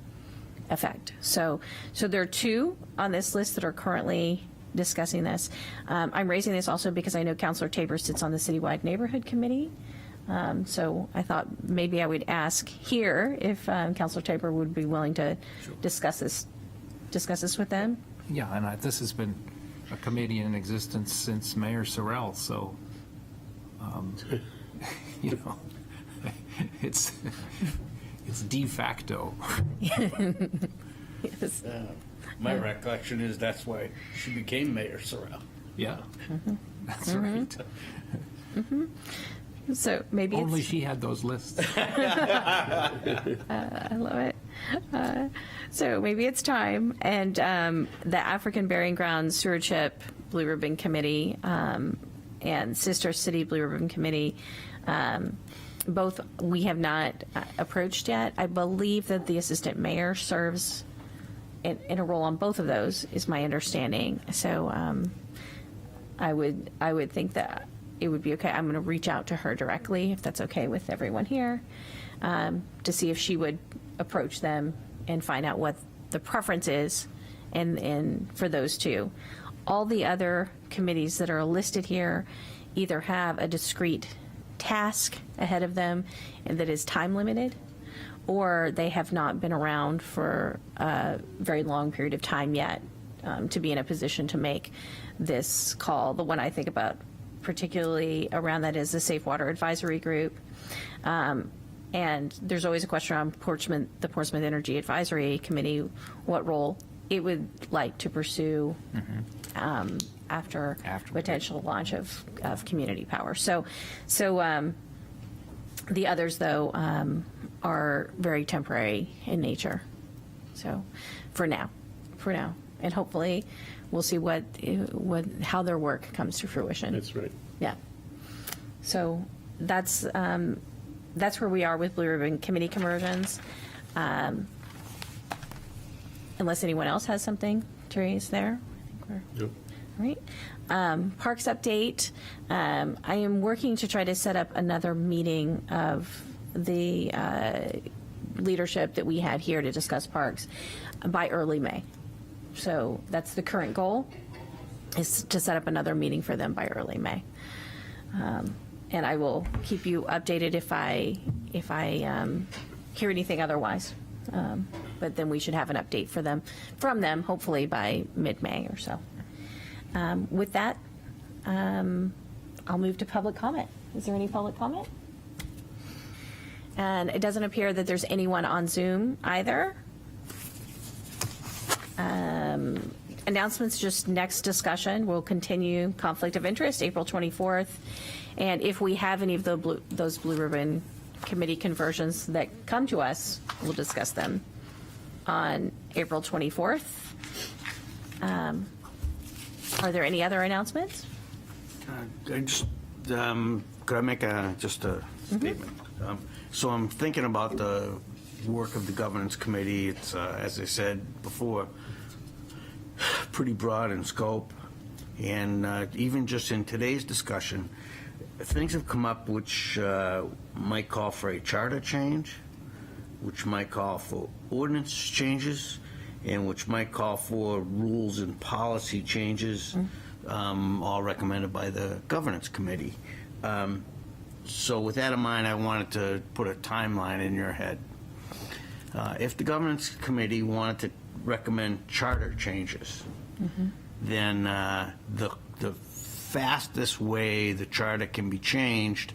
effect. So there are two on this list that are currently discussing this. I'm raising this also because I know Councilor Tabor sits on the Citywide Neighborhood Committee. So I thought maybe I would ask here if Councilor Tabor would be willing to discuss this with them. Yeah, and this has been a committee in existence since Mayor Sorrell, so, you know, it's de facto. Yes. My recollection is that's why she became Mayor Sorrell. Yeah, that's right. So maybe Only it's, she had those lists. I love it. So maybe it's time. And the African Burying Grounds Stewardship Blue Ribbon Committee and Sister City Blue Ribbon Committee, both we have not approached yet. I believe that the assistant mayor serves in a role on both of those, is my understanding. So I would think that it would be okay. I'm going to reach out to her directly, if that's okay with everyone here, to see if she would approach them and find out what the preference is and for those two. All the other committees that are listed here either have a discrete task ahead of them and that is time limited, or they have not been around for a very long period of time yet to be in a position to make this call. The one I think about particularly around that is the Safe Water Advisory Group. And there's always a question around the Portsmouth Energy Advisory Committee, what role it would like to pursue after potential launch of community power. So the others, though, are very temporary in nature. So for now, and hopefully we'll see how their work comes to fruition. That's right. Yeah. So that's where we are with Blue Ribbon Committee conversions. Unless anyone else has something to raise there. I think we're Yep. all right. Parks update. I am working to try to set up another meeting of the leadership that we had here to discuss parks by early May. So that's the current goal, is to set up another meeting for them by early May. And I will keep you updated if I hear anything otherwise. But then we should have an update from them, hopefully by mid-May or so. With that, I'll move to public comment. Is there any public comment? And it doesn't appear that there's anyone on Zoom either. Announcements, just next discussion. We'll continue conflict of interest, April 24th. And if we have any of those Blue Ribbon Committee conversions that come to us, we'll discuss them on April 24th. Are there any other announcements? Could I make just a statement? So I'm thinking about the work of the governance committee. It's, as I said before, pretty broad in scope. And even just in today's discussion, things have come up which might call for a charter change. which might call for ordinance changes, and which might call for rules and policy changes, all recommended by the governance committee. So with that in mind, I wanted to put a timeline in your head. If the governance committee wanted to recommend charter changes, then the fastest way the charter can be changed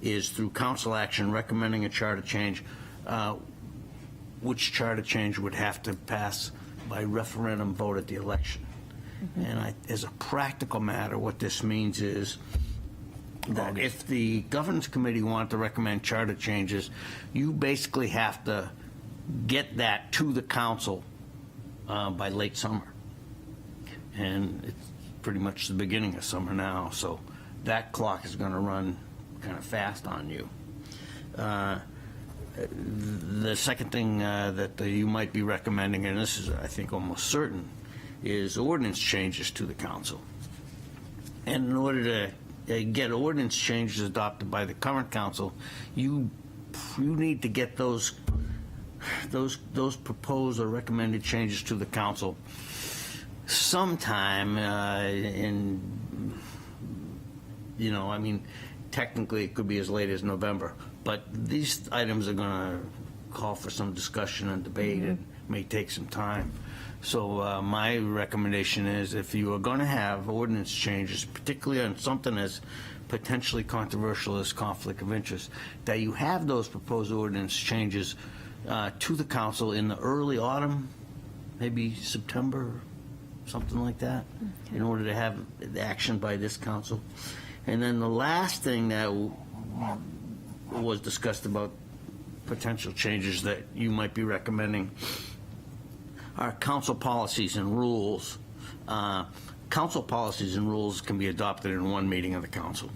is through council action recommending a charter change, which charter change would have to pass by referendum vote at the election. And as a practical matter, what this means is that if the governance committee wanted to recommend charter changes, you basically have to get that to the council by late summer. And it's pretty much the beginning of summer now, so that clock is going to run kind of fast on you. The second thing that you might be recommending, and this is, I think, almost certain, is ordinance changes to the council. And in order to get ordinance changes adopted by the current council, you need to get those proposed or recommended changes to the council sometime technically it could be as late as November, but these items are going to call for some discussion and debate and may take some time. So my recommendation is, if you are going to have ordinance changes, particularly on something as potentially controversial as conflict of interest, that you have those proposed ordinance changes to the council in the early autumn, maybe September, something like that, in order to have action by this council. And then the last thing that was discussed about potential changes that you might be recommending are council policies and rules. Council policies and rules can be adopted in one meeting of the council.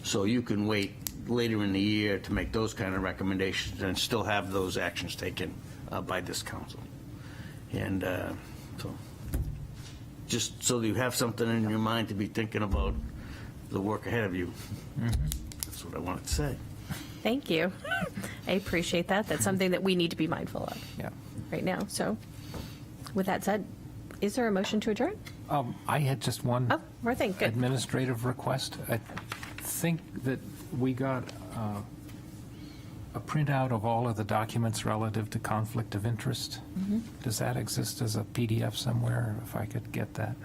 So you can wait later in the year to make those kind of recommendations and still have those actions taken by this council. And so just so that you have something in your mind to be thinking about the work ahead of you. That's what I wanted to say. Thank you. I appreciate that. That's something that we need to be mindful of Yeah. right now. So with that said, is there a motion to adjourn? I had just one Oh, we're thinking. Good. administrative request. I think that we got a printout of all of the documents relative to conflict of interest. Does that exist as a PDF somewhere, if I could get that?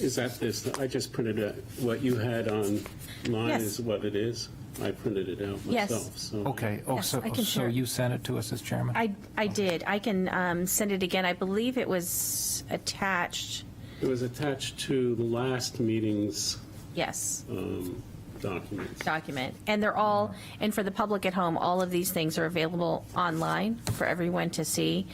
Is that this? I just printed it. What you had online Yes. is what it is. I printed it out Yes. myself. So. Okay, Yes, I can so share. you sent it to us as chairman? I did. I can send it again. I believe it was attached. It was attached to the last meeting's Yes. documents. Document. And they're all, and for the public at home, all of these things are available online for everyone to see.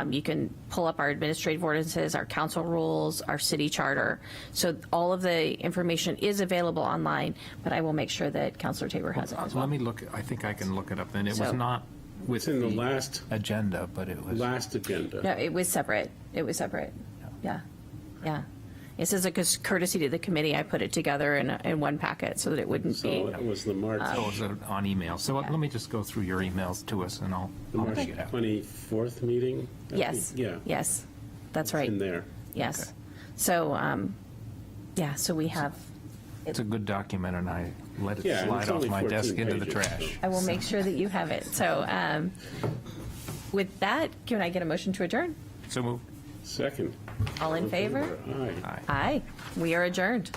You can pull up our administrative ordinances, our council rules, our city charter. So all of the information is available online, but I will make sure that Councilor Tabor has it as well. Let me look, I think I can look it up. And it was So- not with It's in the the last agenda, but it was. agenda. No, it was separate. It was separate. Yeah. Yeah. This is a courtesy to the committee. I put it together in one packet so that it wouldn't So be. it was the March, Oh, is it on email? So Yeah. let me just go through your emails to us and I'll March dig it out. 24th meeting? I Yes. think. Yeah. Yes. That's right. In there. Yes. Okay. So, yeah, so we have, It's a good document and I let it Yeah, and slide it's off only my 14 desk into the pages, trash. I will make sure that you have it. So with that, can I get a motion to adjourn? So moved. Second. All in favor? Aye. Aye. Aye. We are adjourned.